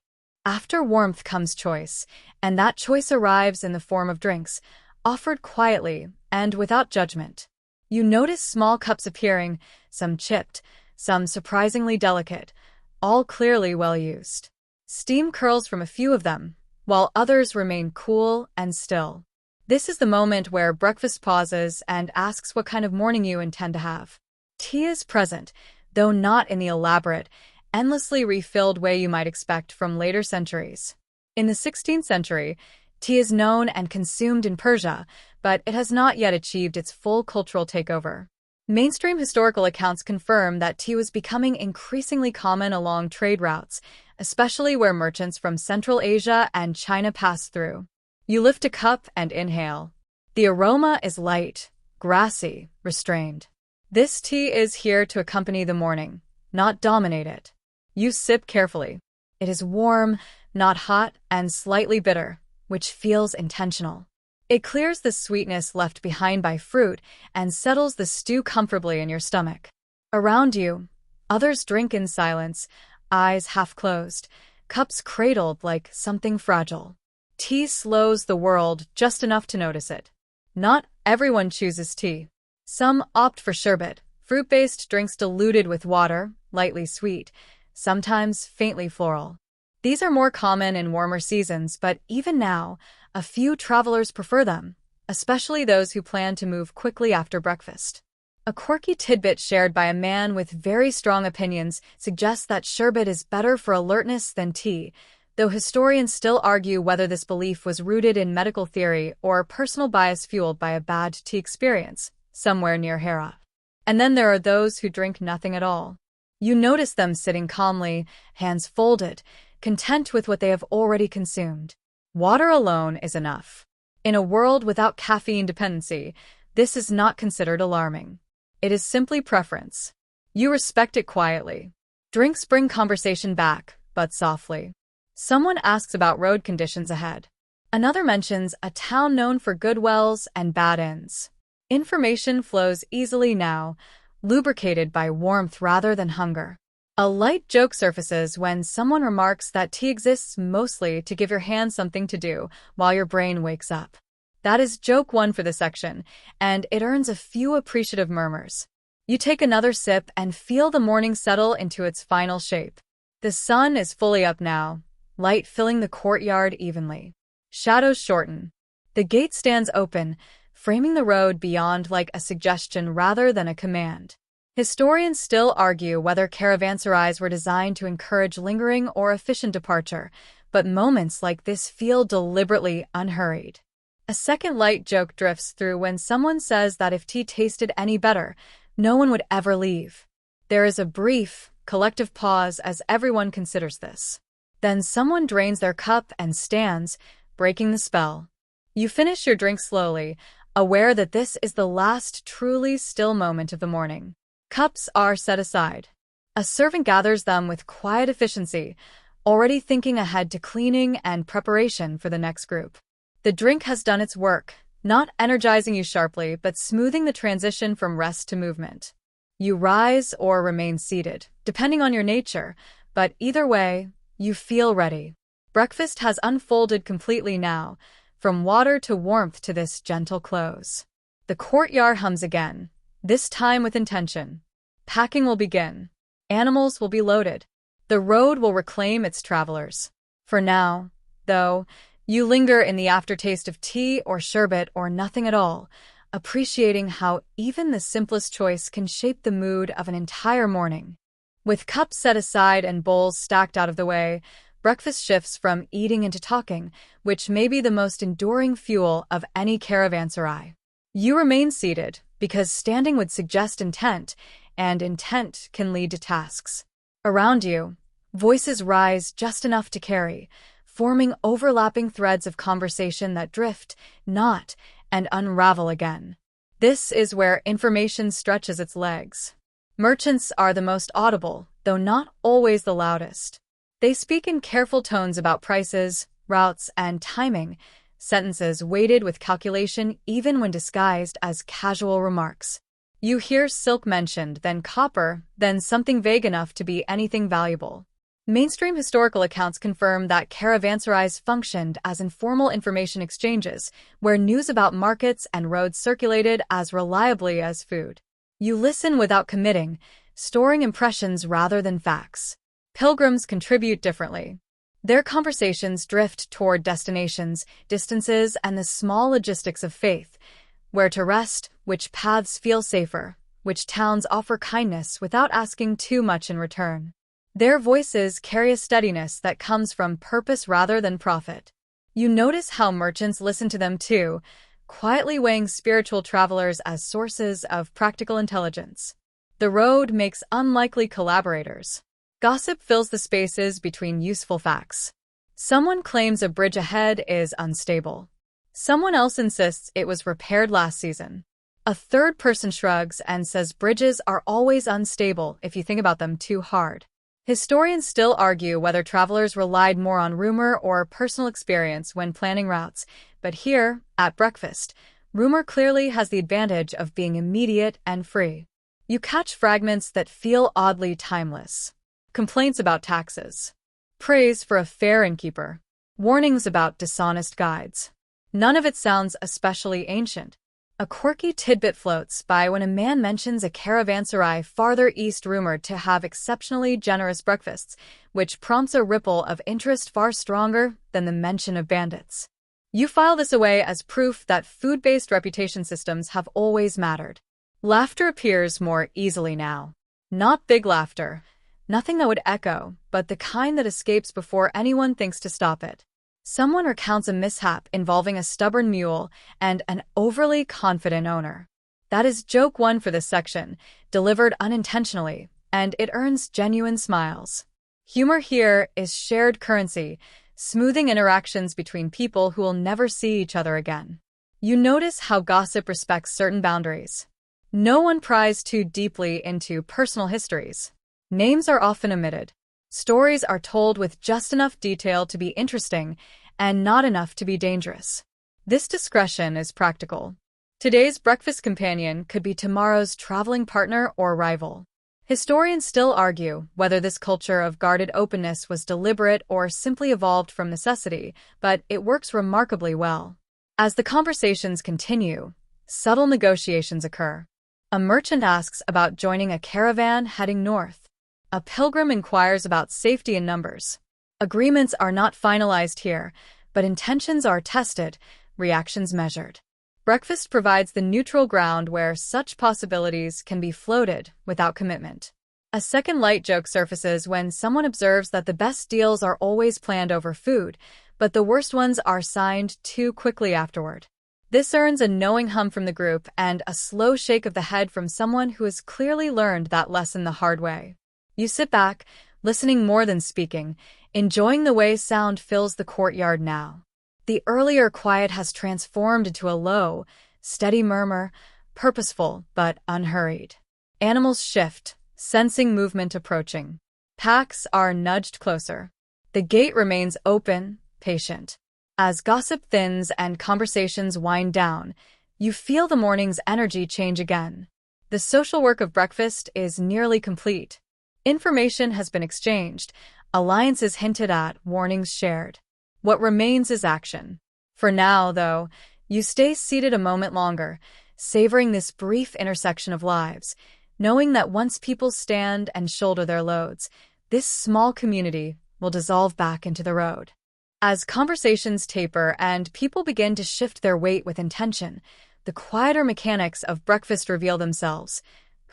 After warmth comes choice, and that choice arrives in the form of drinks, offered quietly and without judgment. You notice small cups appearing, some chipped, some surprisingly delicate, all clearly well used. Steam curls from a few of them, while others remain cool and still. This is the moment where breakfast pauses and asks what kind of morning you intend to have. Tea is present, though not in the elaborate, endlessly refilled way you might expect from later centuries. In the 16th century, tea is known and consumed in Persia, but it has not yet achieved its full cultural takeover. Mainstream historical accounts confirm that tea was becoming increasingly common along trade routes, especially where merchants from Central Asia and China passed through. You lift a cup and inhale. The aroma is light, grassy, restrained. This tea is here to accompany the morning, not dominate it. You sip carefully. It is warm, not hot, and slightly bitter, which feels intentional. It clears the sweetness left behind by fruit and settles the stew comfortably in your stomach. Around you, others drink in silence, eyes half closed, cups cradled like something fragile. Tea slows the world just enough to notice it. Not everyone chooses tea. Some opt for sherbet, fruit-based drinks diluted with water, lightly sweet, sometimes faintly floral. These are more common in warmer seasons, but even now, a few travelers prefer them, especially those who plan to move quickly after breakfast. A quirky tidbit shared by a man with very strong opinions suggests that sherbet is better for alertness than tea, though historians still argue whether this belief was rooted in medical theory or personal bias fueled by a bad tea experience, somewhere near Hera. And then there are those who drink nothing at all. You notice them sitting calmly, hands folded, content with what they have already consumed. Water alone is enough. In a world without caffeine dependency, this is not considered alarming. It is simply preference. You respect it quietly. Drinks bring conversation back, but softly. Someone asks about road conditions ahead. Another mentions a town known for good wells and bad inns. Information flows easily now, lubricated by warmth rather than hunger. A light joke surfaces when someone remarks that tea exists mostly to give your hand something to do while your brain wakes up. That is joke one for the section, and it earns a few appreciative murmurs. You take another sip and feel the morning settle into its final shape. The sun is fully up now, light filling the courtyard evenly. Shadows shorten. The gate stands open, framing the road beyond like a suggestion rather than a command. Historians still argue whether caravanserais were designed to encourage lingering or efficient departure, but moments like this feel deliberately unhurried. A second light joke drifts through when someone says that if tea tasted any better, no one would ever leave. There is a brief, collective pause as everyone considers this. Then someone drains their cup and stands, breaking the spell. You finish your drink slowly, aware that this is the last truly still moment of the morning. Cups are set aside. A servant gathers them with quiet efficiency, already thinking ahead to cleaning and preparation for the next group. The drink has done its work, not energizing you sharply, but smoothing the transition from rest to movement. You rise or remain seated, depending on your nature, but either way, you feel ready. Breakfast has unfolded completely now, from water to warmth to this gentle close. The courtyard hums again, this time with intention. Packing will begin. Animals will be loaded. The road will reclaim its travelers. For now, though. You linger in the aftertaste of tea or sherbet or nothing at all, appreciating how even the simplest choice can shape the mood of an entire morning. With cups set aside and bowls stacked out of the way, breakfast shifts from eating into talking, which may be the most enduring fuel of any caravanserai. You remain seated, because standing would suggest intent, and intent can lead to tasks. Around you, voices rise just enough to carry, forming overlapping threads of conversation that drift, knot, and unravel again. This is where information stretches its legs. Merchants are the most audible, though not always the loudest. They speak in careful tones about prices, routes, and timing, sentences weighted with calculation even when disguised as casual remarks. You hear silk mentioned, then copper, then something vague enough to be anything valuable. Mainstream historical accounts confirm that caravanserais functioned as informal information exchanges, where news about markets and roads circulated as reliably as food. You listen without committing, storing impressions rather than facts. Pilgrims contribute differently. Their conversations drift toward destinations, distances, and the small logistics of faith. Where to rest, which paths feel safer, which towns offer kindness without asking too much in return. Their voices carry a steadiness that comes from purpose rather than profit. You notice how merchants listen to them too, quietly weighing spiritual travelers as sources of practical intelligence. The road makes unlikely collaborators. Gossip fills the spaces between useful facts. Someone claims a bridge ahead is unstable. Someone else insists it was repaired last season. A third person shrugs and says bridges are always unstable if you think about them too hard. Historians still argue whether travelers relied more on rumor or personal experience when planning routes, but here, at breakfast, rumor clearly has the advantage of being immediate and free. You catch fragments that feel oddly timeless. Complaints about taxes. Praise for a fair innkeeper. Warnings about dishonest guides. None of it sounds especially ancient. A quirky tidbit floats by when a man mentions a caravanserai farther east rumored to have exceptionally generous breakfasts, which prompts a ripple of interest far stronger than the mention of bandits. You file this away as proof that food-based reputation systems have always mattered. Laughter appears more easily now. Not big laughter, nothing that would echo, but the kind that escapes before anyone thinks to stop it. Someone recounts a mishap involving a stubborn mule and an overly confident owner. That is joke one for this section, delivered unintentionally, and it earns genuine smiles. Humor here is shared currency, smoothing interactions between people who will never see each other again. You notice how gossip respects certain boundaries. No one pries too deeply into personal histories. Names are often omitted. Stories are told with just enough detail to be interesting and not enough to be dangerous. This discretion is practical. Today's breakfast companion could be tomorrow's traveling partner or rival. Historians still argue whether this culture of guarded openness was deliberate or simply evolved from necessity, but it works remarkably well. As the conversations continue, subtle negotiations occur. A merchant asks about joining a caravan heading north. A pilgrim inquires about safety in numbers. Agreements are not finalized here, but intentions are tested, reactions measured. Breakfast provides the neutral ground where such possibilities can be floated without commitment. A second light joke surfaces when someone observes that the best deals are always planned over food, but the worst ones are signed too quickly afterward. This earns a knowing hum from the group and a slow shake of the head from someone who has clearly learned that lesson the hard way. You sit back, listening more than speaking, enjoying the way sound fills the courtyard now. The earlier quiet has transformed into a low, steady murmur, purposeful but unhurried. Animals shift, sensing movement approaching. Packs are nudged closer. The gate remains open, patient. As gossip thins and conversations wind down, you feel the morning's energy change again. The social work of breakfast is nearly complete. Information has been exchanged, alliances hinted at, warnings shared. What remains is action. For now, though, you stay seated a moment longer, savoring this brief intersection of lives, knowing that once people stand and shoulder their loads, this small community will dissolve back into the road. As conversations taper and people begin to shift their weight with intention, the quieter mechanics of breakfast reveal themselves: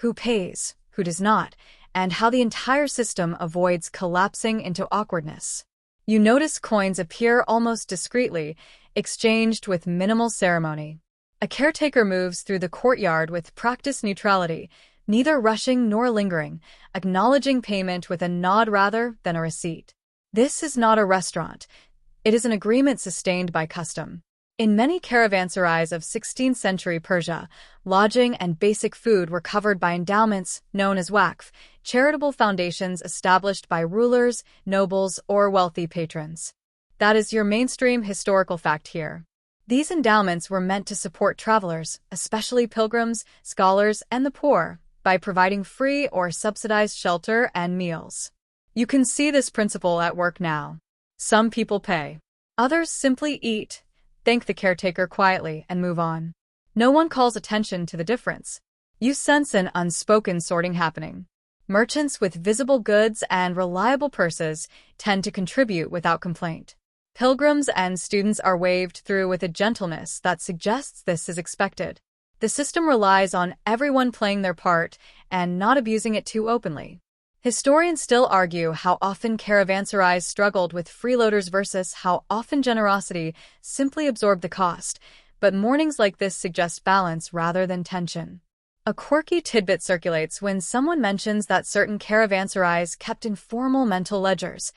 who pays, who does not, and how the entire system avoids collapsing into awkwardness. You notice coins appear almost discreetly, exchanged with minimal ceremony. A caretaker moves through the courtyard with practiced neutrality, neither rushing nor lingering, acknowledging payment with a nod rather than a receipt. This is not a restaurant. It is an agreement sustained by custom. In many caravanserais of 16th-century Persia, lodging and basic food were covered by endowments known as waqf, charitable foundations established by rulers, nobles, or wealthy patrons. That is your mainstream historical fact here. These endowments were meant to support travelers, especially pilgrims, scholars, and the poor, by providing free or subsidized shelter and meals. You can see this principle at work now. Some people pay. Others simply eat, thank the caretaker quietly, and move on. No one calls attention to the difference. You sense an unspoken sorting happening. Merchants with visible goods and reliable purses tend to contribute without complaint. Pilgrims and students are waved through with a gentleness that suggests this is expected. The system relies on everyone playing their part and not abusing it too openly. Historians still argue how often caravanserais struggled with freeloaders versus how often generosity simply absorbed the cost, but mornings like this suggest balance rather than tension. A quirky tidbit circulates when someone mentions that certain caravanserais kept informal mental ledgers.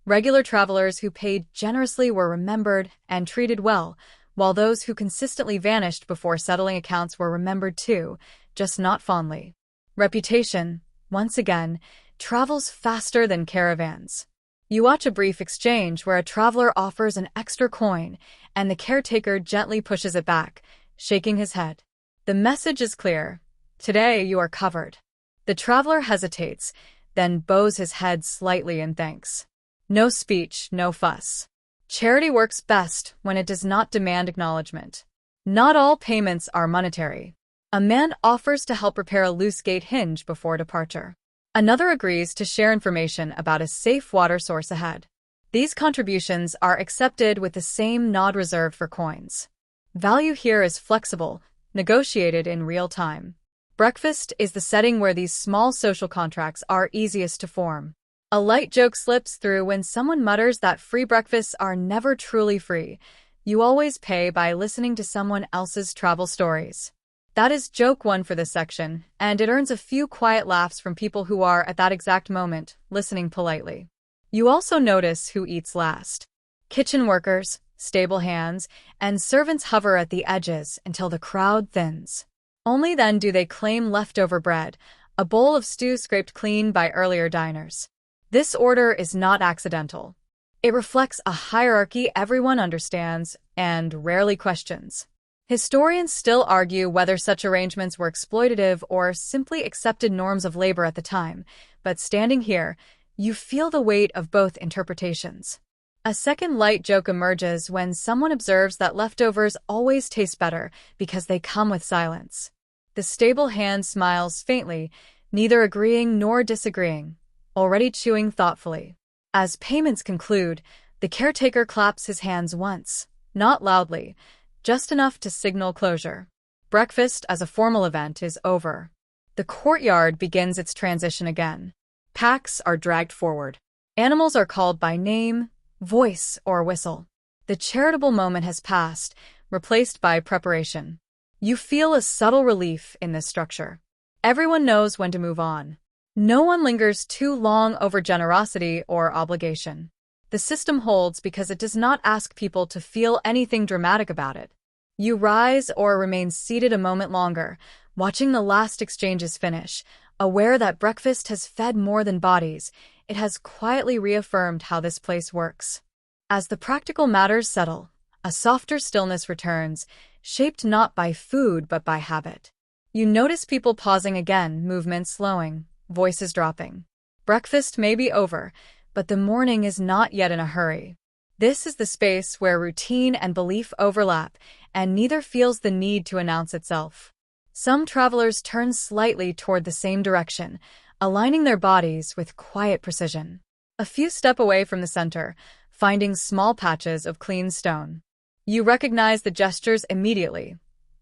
Regular travelers who paid generously were remembered and treated well, while those who consistently vanished before settling accounts were remembered too, just not fondly. Reputation, once again, travels faster than caravans. You watch a brief exchange where a traveler offers an extra coin, and the caretaker gently pushes it back, shaking his head. The message is clear. Today you are covered. The traveler hesitates, then bows his head slightly in thanks. No speech, no fuss. Charity works best when it does not demand acknowledgement. Not all payments are monetary. A man offers to help repair a loose gate hinge before departure. Another agrees to share information about a safe water source ahead. These contributions are accepted with the same nod reserved for coins. Value here is flexible, negotiated in real time. Breakfast is the setting where these small social contracts are easiest to form. A light joke slips through when someone mutters that free breakfasts are never truly free. You always pay by listening to someone else's travel stories. That is joke one for this section, and it earns a few quiet laughs from people who are, at that exact moment, listening politely. You also notice who eats last. Kitchen workers, stable hands, and servants hover at the edges until the crowd thins. Only then do they claim leftover bread, a bowl of stew scraped clean by earlier diners. This order is not accidental. It reflects a hierarchy everyone understands and rarely questions. Historians still argue whether such arrangements were exploitative or simply accepted norms of labor at the time, but standing here, you feel the weight of both interpretations. A second light joke emerges when someone observes that leftovers always taste better because they come with silence. The stable hand smiles faintly, neither agreeing nor disagreeing, already chewing thoughtfully. As payments conclude, the caretaker claps his hands once, not loudly, just enough to signal closure. Breakfast as a formal event is over. The courtyard begins its transition again. Packs are dragged forward. Animals are called by name, voice, or whistle. The charitable moment has passed, replaced by preparation. You feel a subtle relief in this structure. Everyone knows when to move on. No one lingers too long over generosity or obligation. The system holds because it does not ask people to feel anything dramatic about it. You rise or remain seated a moment longer, watching the last exchanges finish, aware that breakfast has fed more than bodies. It has quietly reaffirmed how this place works. As the practical matters settle, a softer stillness returns, shaped not by food but by habit. You notice people pausing again, movements slowing, voices dropping. Breakfast may be over, but the morning is not yet in a hurry. This is the space where routine and belief overlap, and neither feels the need to announce itself. Some travelers turn slightly toward the same direction, aligning their bodies with quiet precision. A few step away from the center, finding small patches of clean stone. You recognize the gestures immediately.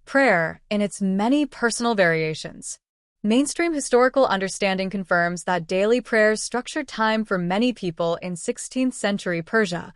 Prayer, in its many personal variations. Mainstream historical understanding confirms that daily prayers structured time for many people in 16th-century Persia,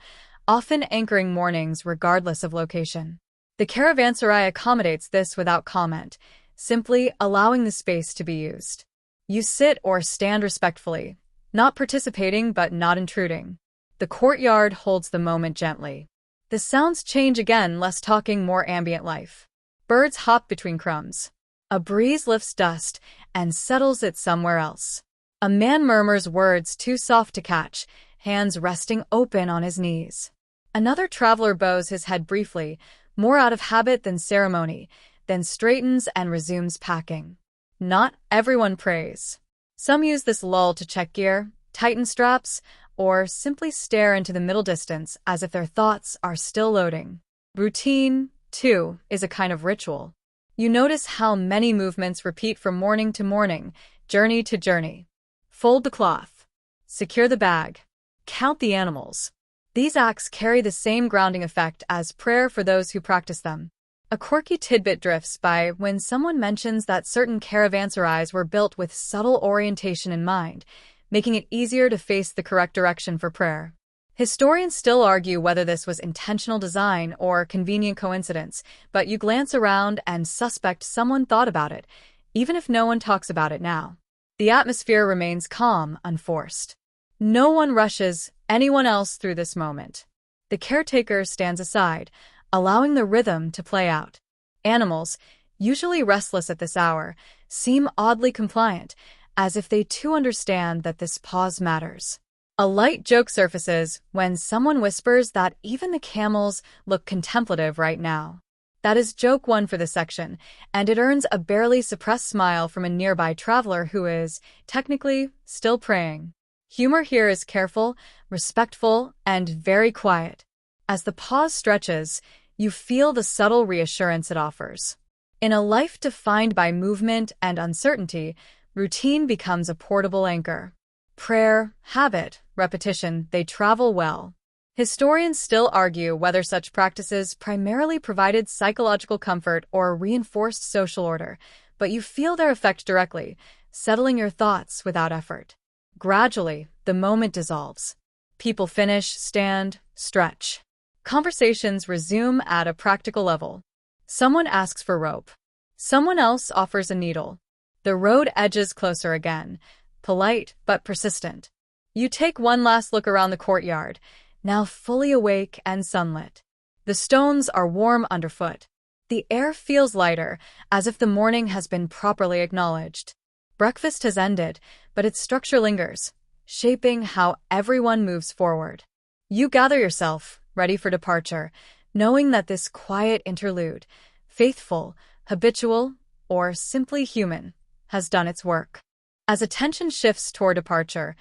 often anchoring mornings regardless of location. The Caravanserai accommodates this without comment, simply allowing the space to be used. You sit or stand respectfully, not participating but not intruding. The courtyard holds the moment gently. The sounds change again, less talking, more ambient life. Birds hop between crumbs. A breeze lifts dust and settles it somewhere else. A man murmurs words too soft to catch, hands resting open on his knees. Another traveler bows his head briefly, more out of habit than ceremony, then straightens and resumes packing. Not everyone prays. Some use this lull to check gear, tighten straps, or simply stare into the middle distance as if their thoughts are still loading. Routine, too, is a kind of ritual. You notice how many movements repeat from morning to morning, journey to journey. Fold the cloth. Secure the bag. Count the animals. These acts carry the same grounding effect as prayer for those who practice them. A quirky tidbit drifts by when someone mentions that certain caravanserais were built with subtle orientation in mind, making it easier to face the correct direction for prayer. Historians still argue whether this was intentional design or convenient coincidence, but you glance around and suspect someone thought about it, even if no one talks about it now. The atmosphere remains calm, unforced. No one rushes anyone else through this moment. The caretaker stands aside, allowing the rhythm to play out. Animals, usually restless at this hour, seem oddly compliant, as if they too understand that this pause matters. A light joke surfaces when someone whispers that even the camels look contemplative right now. That is joke one for the section, and it earns a barely suppressed smile from a nearby traveler who is, technically, still praying. Humor here is careful, respectful, and very quiet. As the pause stretches, you feel the subtle reassurance it offers. In a life defined by movement and uncertainty, routine becomes a portable anchor. Prayer, habit, repetition, they travel well. Historians still argue whether such practices primarily provided psychological comfort or reinforced social order, but you feel their effect directly, settling your thoughts without effort. Gradually, the moment dissolves. People finish, stand, stretch. Conversations resume at a practical level. Someone asks for rope. Someone else offers a needle. The road edges closer again, polite but persistent. You take one last look around the courtyard, now fully awake and sunlit. The stones are warm underfoot. The air feels lighter, as if the morning has been properly acknowledged. Breakfast has ended, but its structure lingers, shaping how everyone moves forward. You gather yourself, ready for departure, knowing that this quiet interlude, faithful, habitual, or simply human, has done its work. As attention shifts toward departure,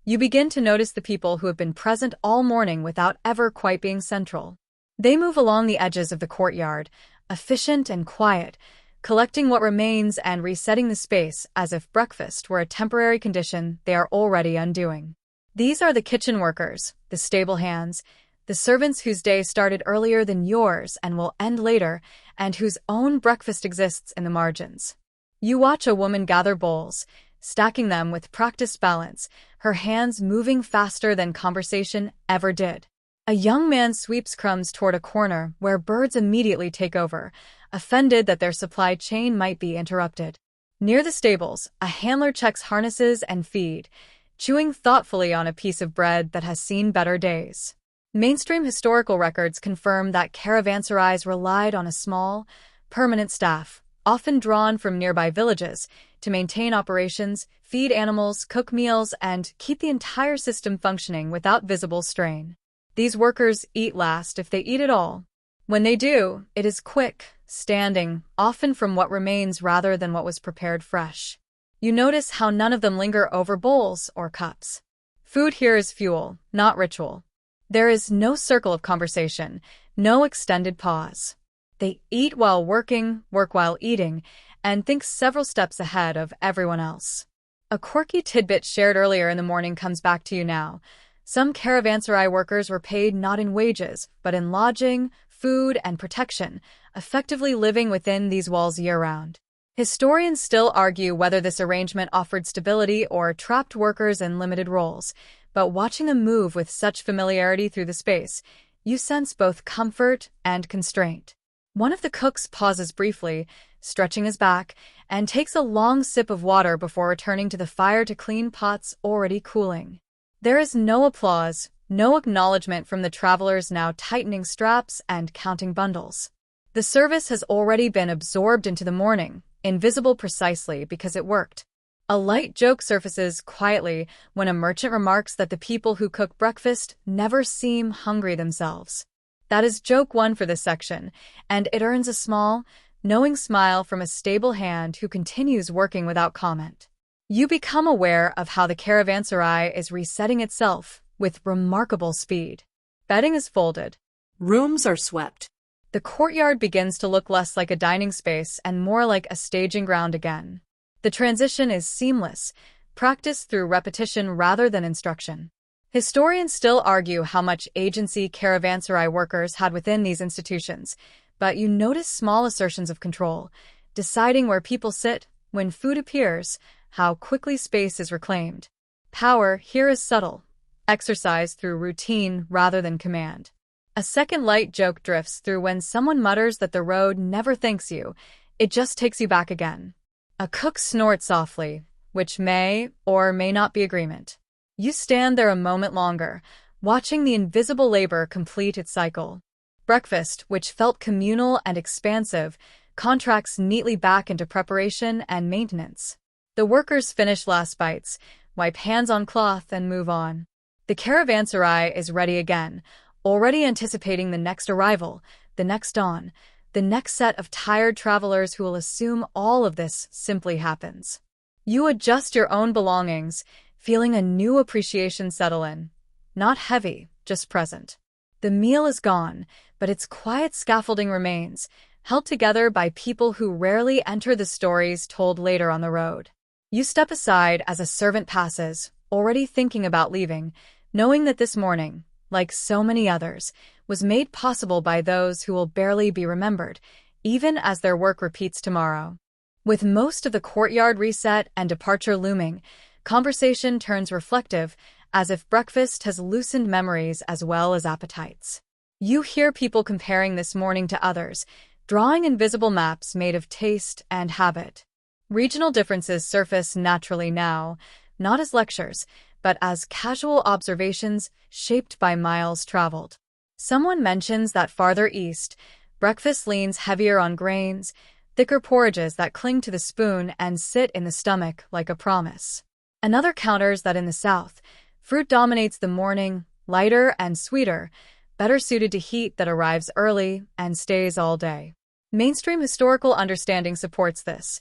you begin to notice the people who have been present all morning without ever quite being central. They move along the edges of the courtyard, efficient and quiet, collecting what remains and resetting the space as if breakfast were a temporary condition they are already undoing. These are the kitchen workers, the stable hands, the servants whose day started earlier than yours and will end later, and whose own breakfast exists in the margins. You watch a woman gather bowls, stacking them with practiced balance, her hands moving faster than conversation ever did. A young man sweeps crumbs toward a corner where birds immediately take over, offended that their supply chain might be interrupted. Near the stables, a handler checks harnesses and feed, chewing thoughtfully on a piece of bread that has seen better days. Mainstream historical records confirm that caravanserais relied on a small, permanent staff, often drawn from nearby villages, to maintain operations, feed animals, cook meals, and keep the entire system functioning without visible strain. These workers eat last if they eat at all. When they do, it is quick, standing, often from what remains rather than what was prepared fresh. You notice how none of them linger over bowls or cups. Food here is fuel, not ritual. There is no circle of conversation, no extended pause. They eat while working, work while eating, and think several steps ahead of everyone else. A quirky tidbit shared earlier in the morning comes back to you now. Some caravanserai workers were paid not in wages, but in lodging, food, and protection, effectively living within these walls year-round. Historians still argue whether this arrangement offered stability or trapped workers in limited roles, but watching them move with such familiarity through the space, you sense both comfort and constraint. One of the cooks pauses briefly, stretching his back, and takes a long sip of water before returning to the fire to clean pots already cooling. There is no applause, no acknowledgement from the travelers now tightening straps and counting bundles. The service has already been absorbed into the morning, invisible precisely because it worked. A light joke surfaces quietly when a merchant remarks that the people who cook breakfast never seem hungry themselves. That is joke one for this section, and it earns a small, knowing smile from a stable hand who continues working without comment. You become aware of how the caravanserai is resetting itself with remarkable speed. Bedding is folded. Rooms are swept. The courtyard begins to look less like a dining space and more like a staging ground again. The transition is seamless, practiced through repetition rather than instruction. Historians still argue how much agency caravanserai workers had within these institutions, but you notice small assertions of control, deciding where people sit, when food appears, how quickly space is reclaimed. Power here is subtle, exercised through routine rather than command. A second light joke drifts through when someone mutters that the road never thanks you, it just takes you back again. A cook snorts softly, which may or may not be agreement. You stand there a moment longer, watching the invisible labor complete its cycle. Breakfast, which felt communal and expansive, contracts neatly back into preparation and maintenance. The workers finish last bites, wipe hands on cloth, and move on. The caravanserai is ready again, already anticipating the next arrival, the next dawn, the next set of tired travelers who will assume all of this simply happens. You adjust your own belongings, feeling a new appreciation settle in. Not heavy, just present. The meal is gone, but its quiet scaffolding remains, held together by people who rarely enter the stories told later on the road. You step aside as a servant passes, already thinking about leaving, knowing that this morning, like so many others, was made possible by those who will barely be remembered, even as their work repeats tomorrow. With most of the courtyard reset and departure looming, conversation turns reflective, as if breakfast has loosened memories as well as appetites. You hear people comparing this morning to others, drawing invisible maps made of taste and habit. Regional differences surface naturally now, not as lectures, but as casual observations shaped by miles traveled. Someone mentions that farther east, breakfast leans heavier on grains, thicker porridges that cling to the spoon and sit in the stomach like a promise. Another counters that in the south, fruit dominates the morning, lighter and sweeter, better suited to heat that arrives early and stays all day. Mainstream historical understanding supports this.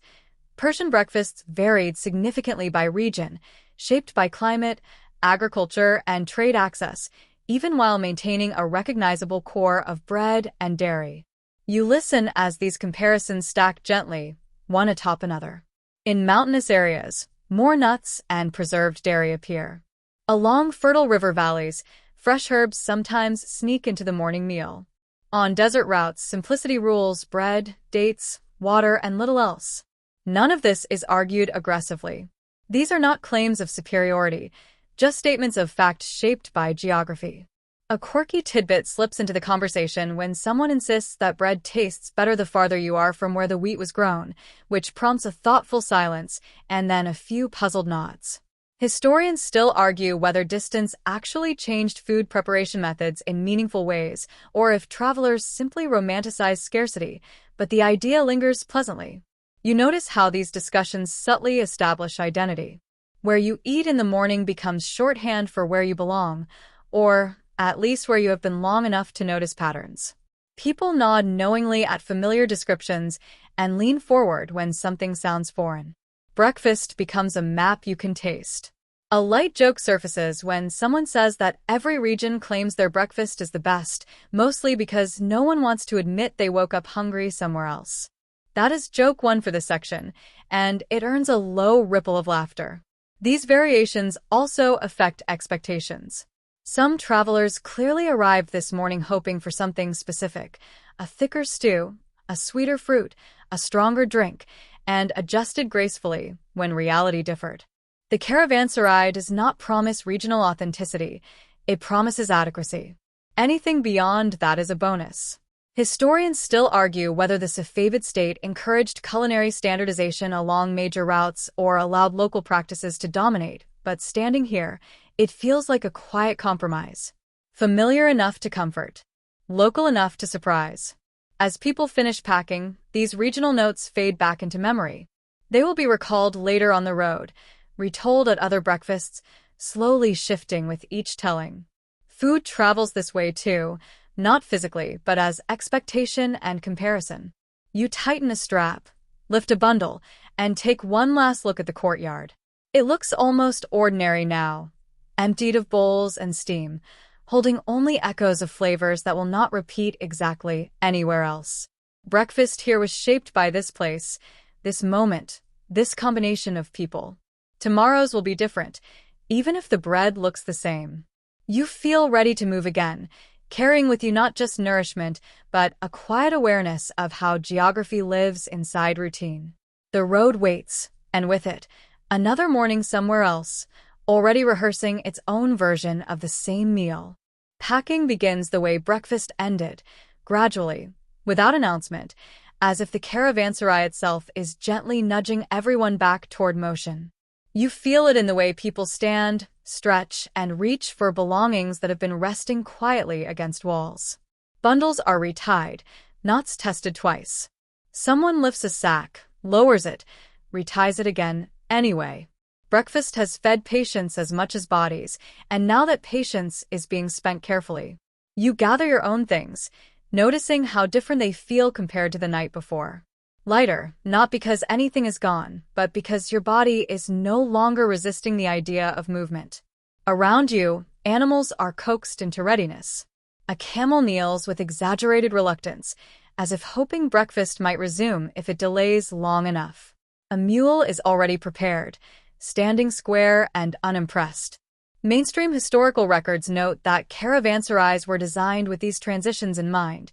Persian breakfasts varied significantly by region, shaped by climate, agriculture, and trade access, even while maintaining a recognizable core of bread and dairy. You listen as these comparisons stack gently, one atop another. In mountainous areas, more nuts and preserved dairy appear. Along fertile river valleys, fresh herbs sometimes sneak into the morning meal. On desert routes, simplicity rules: bread, dates, water, and little else. None of this is argued aggressively. These are not claims of superiority, just statements of fact shaped by geography. A quirky tidbit slips into the conversation when someone insists that bread tastes better the farther you are from where the wheat was grown, which prompts a thoughtful silence and then a few puzzled nods. Historians still argue whether distance actually changed food preparation methods in meaningful ways, or if travelers simply romanticized scarcity, but the idea lingers pleasantly. You notice how these discussions subtly establish identity. Where you eat in the morning becomes shorthand for where you belong, or at least where you have been long enough to notice patterns. People nod knowingly at familiar descriptions and lean forward when something sounds foreign. Breakfast becomes a map you can taste. A light joke surfaces when someone says that every region claims their breakfast is the best, mostly because no one wants to admit they woke up hungry somewhere else. That is joke one for this section, and it earns a low ripple of laughter. These variations also affect expectations. Some travelers clearly arrived this morning hoping for something specific: a thicker stew, a sweeter fruit, a stronger drink, and adjusted gracefully when reality differed. The caravanserai does not promise regional authenticity, it promises adequacy. Anything beyond that is a bonus. Historians still argue whether the Safavid state encouraged culinary standardization along major routes or allowed local practices to dominate, but standing here, it feels like a quiet compromise. Familiar enough to comfort, local enough to surprise. As people finish packing, these regional notes fade back into memory. They will be recalled later on the road, retold at other breakfasts, slowly shifting with each telling. Food travels this way too, not physically, but as expectation and comparison. You tighten a strap, lift a bundle, and take one last look at the courtyard. It looks almost ordinary now, emptied of bowls and steam, holding only echoes of flavors that will not repeat exactly anywhere else. Breakfast here was shaped by this place, this moment, this combination of people. Tomorrow's will be different, even if the bread looks the same. You feel ready to move again, carrying with you not just nourishment, but a quiet awareness of how geography lives inside routine. The road waits, and with it, another morning somewhere else, already rehearsing its own version of the same meal. Packing begins the way breakfast ended, gradually, without announcement, as if the caravanserai itself is gently nudging everyone back toward motion. You feel it in the way people stand, stretch, and reach for belongings that have been resting quietly against walls. Bundles are retied, knots tested twice. Someone lifts a sack, lowers it, reties it again, anyway. Breakfast has fed patience as much as bodies, and now that patience is being spent carefully, you gather your own things, noticing how different they feel compared to the night before. Lighter, not because anything is gone, but because your body is no longer resisting the idea of movement. Around you, animals are coaxed into readiness. A camel kneels with exaggerated reluctance, as if hoping breakfast might resume if it delays long enough. A mule is already prepared, standing square and unimpressed. Mainstream historical records note that caravanserais were designed with these transitions in mind,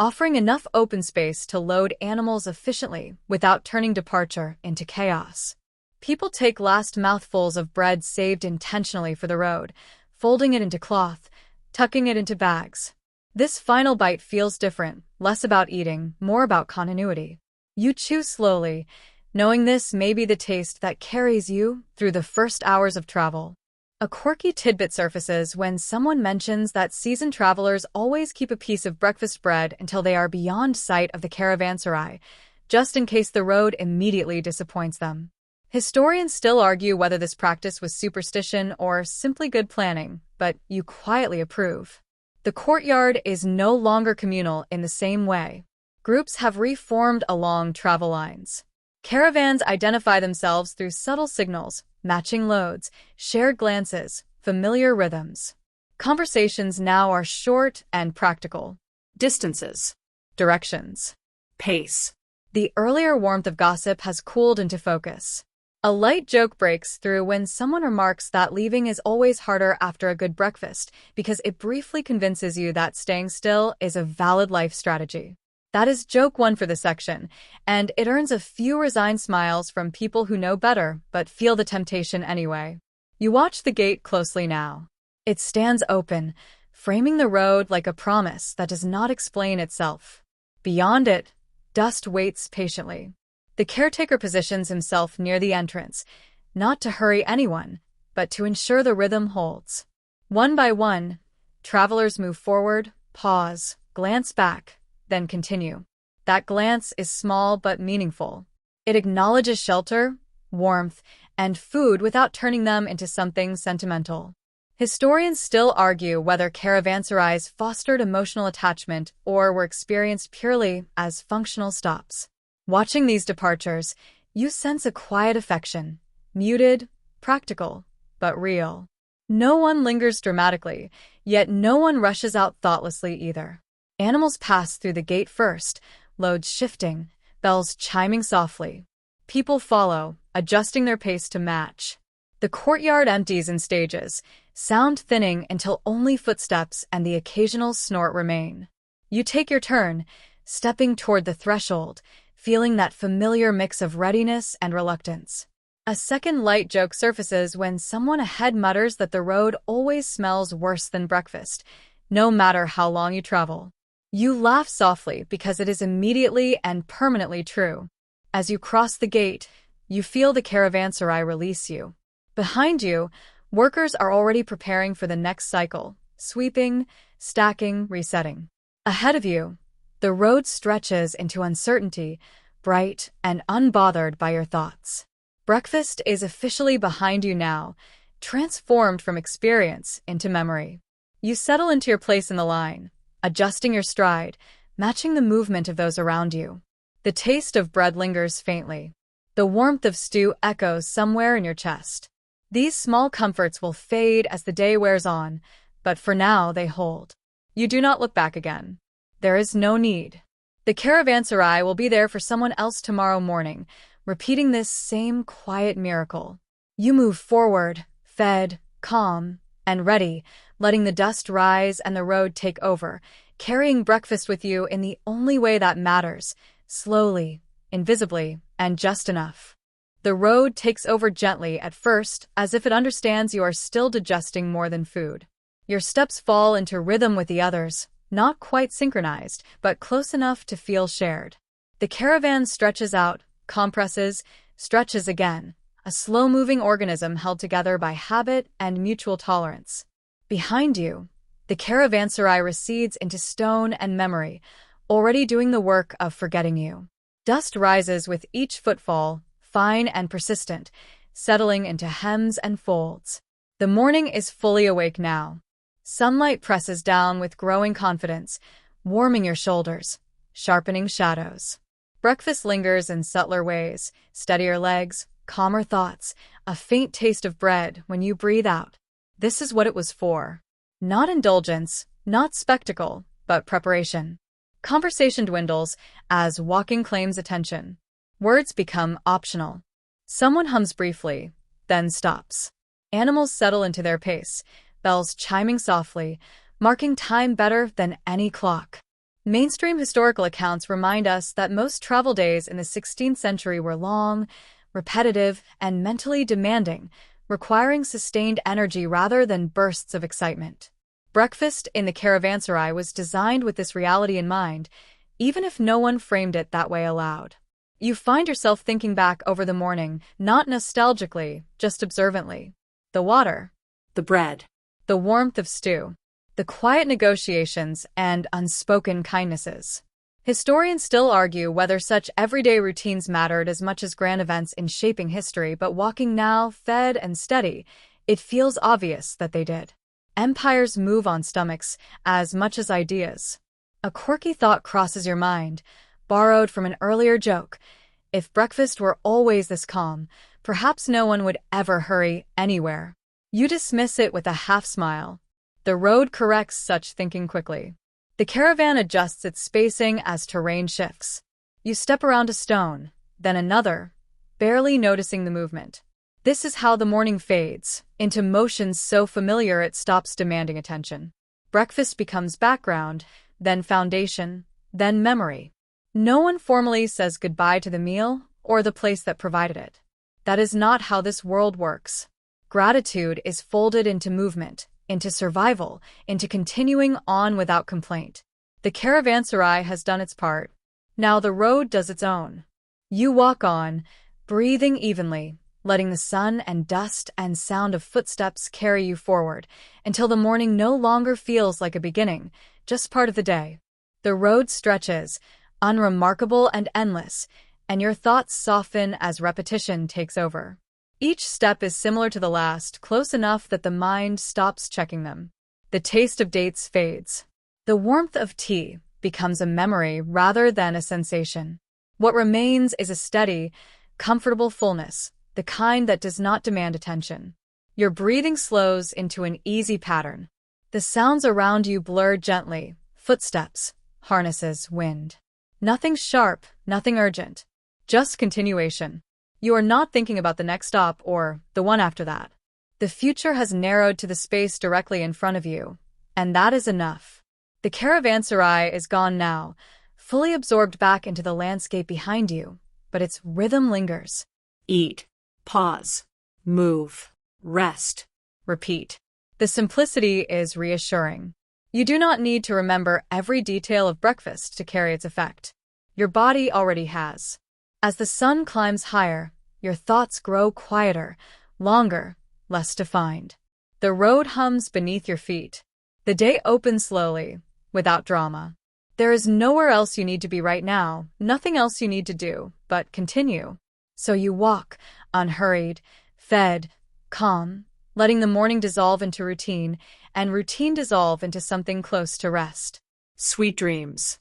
offering enough open space to load animals efficiently without turning departure into chaos. People take last mouthfuls of bread saved intentionally for the road, folding it into cloth, tucking it into bags. This final bite feels different, less about eating, more about continuity. You chew slowly, knowing this may be the taste that carries you through the first hours of travel. A quirky tidbit surfaces when someone mentions that seasoned travelers always keep a piece of breakfast bread until they are beyond sight of the caravanserai, just in case the road immediately disappoints them. Historians still argue whether this practice was superstition or simply good planning, but you quietly approve. The courtyard is no longer communal in the same way. Groups have reformed along travel lines. Caravans identify themselves through subtle signals, matching loads, shared glances, familiar rhythms. Conversations now are short and practical. Distances. Directions. Pace. The earlier warmth of gossip has cooled into focus. A light joke breaks through when someone remarks that leaving is always harder after a good breakfast because it briefly convinces you that staying still is a valid life strategy. That is joke one for the section, and it earns a few resigned smiles from people who know better but feel the temptation anyway. You watch the gate closely now. It stands open, framing the road like a promise that does not explain itself. Beyond it, dust waits patiently. The caretaker positions himself near the entrance, not to hurry anyone, but to ensure the rhythm holds. One by one, travelers move forward, pause, glance back, then continue. That glance is small but meaningful. It acknowledges shelter, warmth, and food without turning them into something sentimental. Historians still argue whether caravanserais fostered emotional attachment or were experienced purely as functional stops. Watching these departures, you sense a quiet affection, muted, practical, but real. No one lingers dramatically, yet no one rushes out thoughtlessly either. Animals pass through the gate first, loads shifting, bells chiming softly. People follow, adjusting their pace to match. The courtyard empties in stages, sound thinning until only footsteps and the occasional snort remain. You take your turn, stepping toward the threshold, feeling that familiar mix of readiness and reluctance. A second light joke surfaces when someone ahead mutters that the road always smells worse than breakfast, no matter how long you travel. You laugh softly because it is immediately and permanently true. As you cross the gate, you feel the caravanserai release you. Behind you, workers are already preparing for the next cycle, sweeping, stacking, resetting. Ahead of you, the road stretches into uncertainty, bright and unbothered by your thoughts. Breakfast is officially behind you now, transformed from experience into memory. You settle into your place in the line, adjusting your stride, matching the movement of those around you. The taste of bread lingers faintly. The warmth of stew echoes somewhere in your chest. These small comforts will fade as the day wears on, but for now they hold. You do not look back again. There is no need. The caravanserai will be there for someone else tomorrow morning, repeating this same quiet miracle. You move forward, fed, calm, and ready, letting the dust rise and the road take over, carrying breakfast with you in the only way that matters, slowly, invisibly, and just enough. The road takes over gently at first, as if it understands you are still digesting more than food. Your steps fall into rhythm with the others, not quite synchronized, but close enough to feel shared. The caravan stretches out, compresses, stretches again, a slow-moving organism held together by habit and mutual tolerance. Behind you, the caravanserai recedes into stone and memory, already doing the work of forgetting you. Dust rises with each footfall, fine and persistent, settling into hems and folds. The morning is fully awake now. Sunlight presses down with growing confidence, warming your shoulders, sharpening shadows. Breakfast lingers in subtler ways, steadier legs, calmer thoughts, a faint taste of bread when you breathe out. This is what it was for. Not indulgence, not spectacle, but preparation. Conversation dwindles as walking claims attention. Words become optional. Someone hums briefly, then stops. Animals settle into their pace, bells chiming softly, marking time better than any clock. Mainstream historical accounts remind us that most travel days in the 16th century were long, repetitive, and mentally demanding, requiring sustained energy rather than bursts of excitement. Breakfast in the caravanserai was designed with this reality in mind, even if no one framed it that way aloud. You find yourself thinking back over the morning, not nostalgically, just observantly. The water, The bread. the warmth of stew, the quiet negotiations and unspoken kindnesses. Historians still argue whether such everyday routines mattered as much as grand events in shaping history, but walking now, fed and steady, it feels obvious that they did. Empires move on stomachs as much as ideas. A quirky thought crosses your mind, borrowed from an earlier joke. If breakfast were always this calm, perhaps no one would ever hurry anywhere. You dismiss it with a half-smile. The road corrects such thinking quickly. The caravan adjusts its spacing as terrain shifts. You step around a stone, then another, barely noticing the movement. This is how the morning fades, into motions so familiar it stops demanding attention. Breakfast becomes background, then foundation, then memory. No one formally says goodbye to the meal or the place that provided it. That is not how this world works. Gratitude is folded into movement, into survival, into continuing on without complaint. The caravanserai has done its part. Now the road does its own. You walk on, breathing evenly, letting the sun and dust and sound of footsteps carry you forward, until the morning no longer feels like a beginning, just part of the day. The road stretches, unremarkable and endless, and your thoughts soften as repetition takes over. Each step is similar to the last, close enough that the mind stops checking them. The taste of dates fades. The warmth of tea becomes a memory rather than a sensation. What remains is a steady, comfortable fullness, the kind that does not demand attention. Your breathing slows into an easy pattern. The sounds around you blur gently, footsteps, harnesses, wind. Nothing sharp, nothing urgent. Just continuation. You are not thinking about the next stop or the one after that. The future has narrowed to the space directly in front of you, and that is enough. The caravanserai is gone now, fully absorbed back into the landscape behind you, but its rhythm lingers. Eat, pause, move, rest, Repeat. The simplicity is reassuring. You do not need to remember every detail of breakfast to carry its effect. Your body already has. As the sun climbs higher, your thoughts grow quieter, longer, less defined. The road hums beneath your feet. The day opens slowly, without drama. There is nowhere else you need to be right now, nothing else you need to do, but continue. So you walk, unhurried, fed, calm, letting the morning dissolve into routine, and routine dissolve into something close to rest. sweet dreams.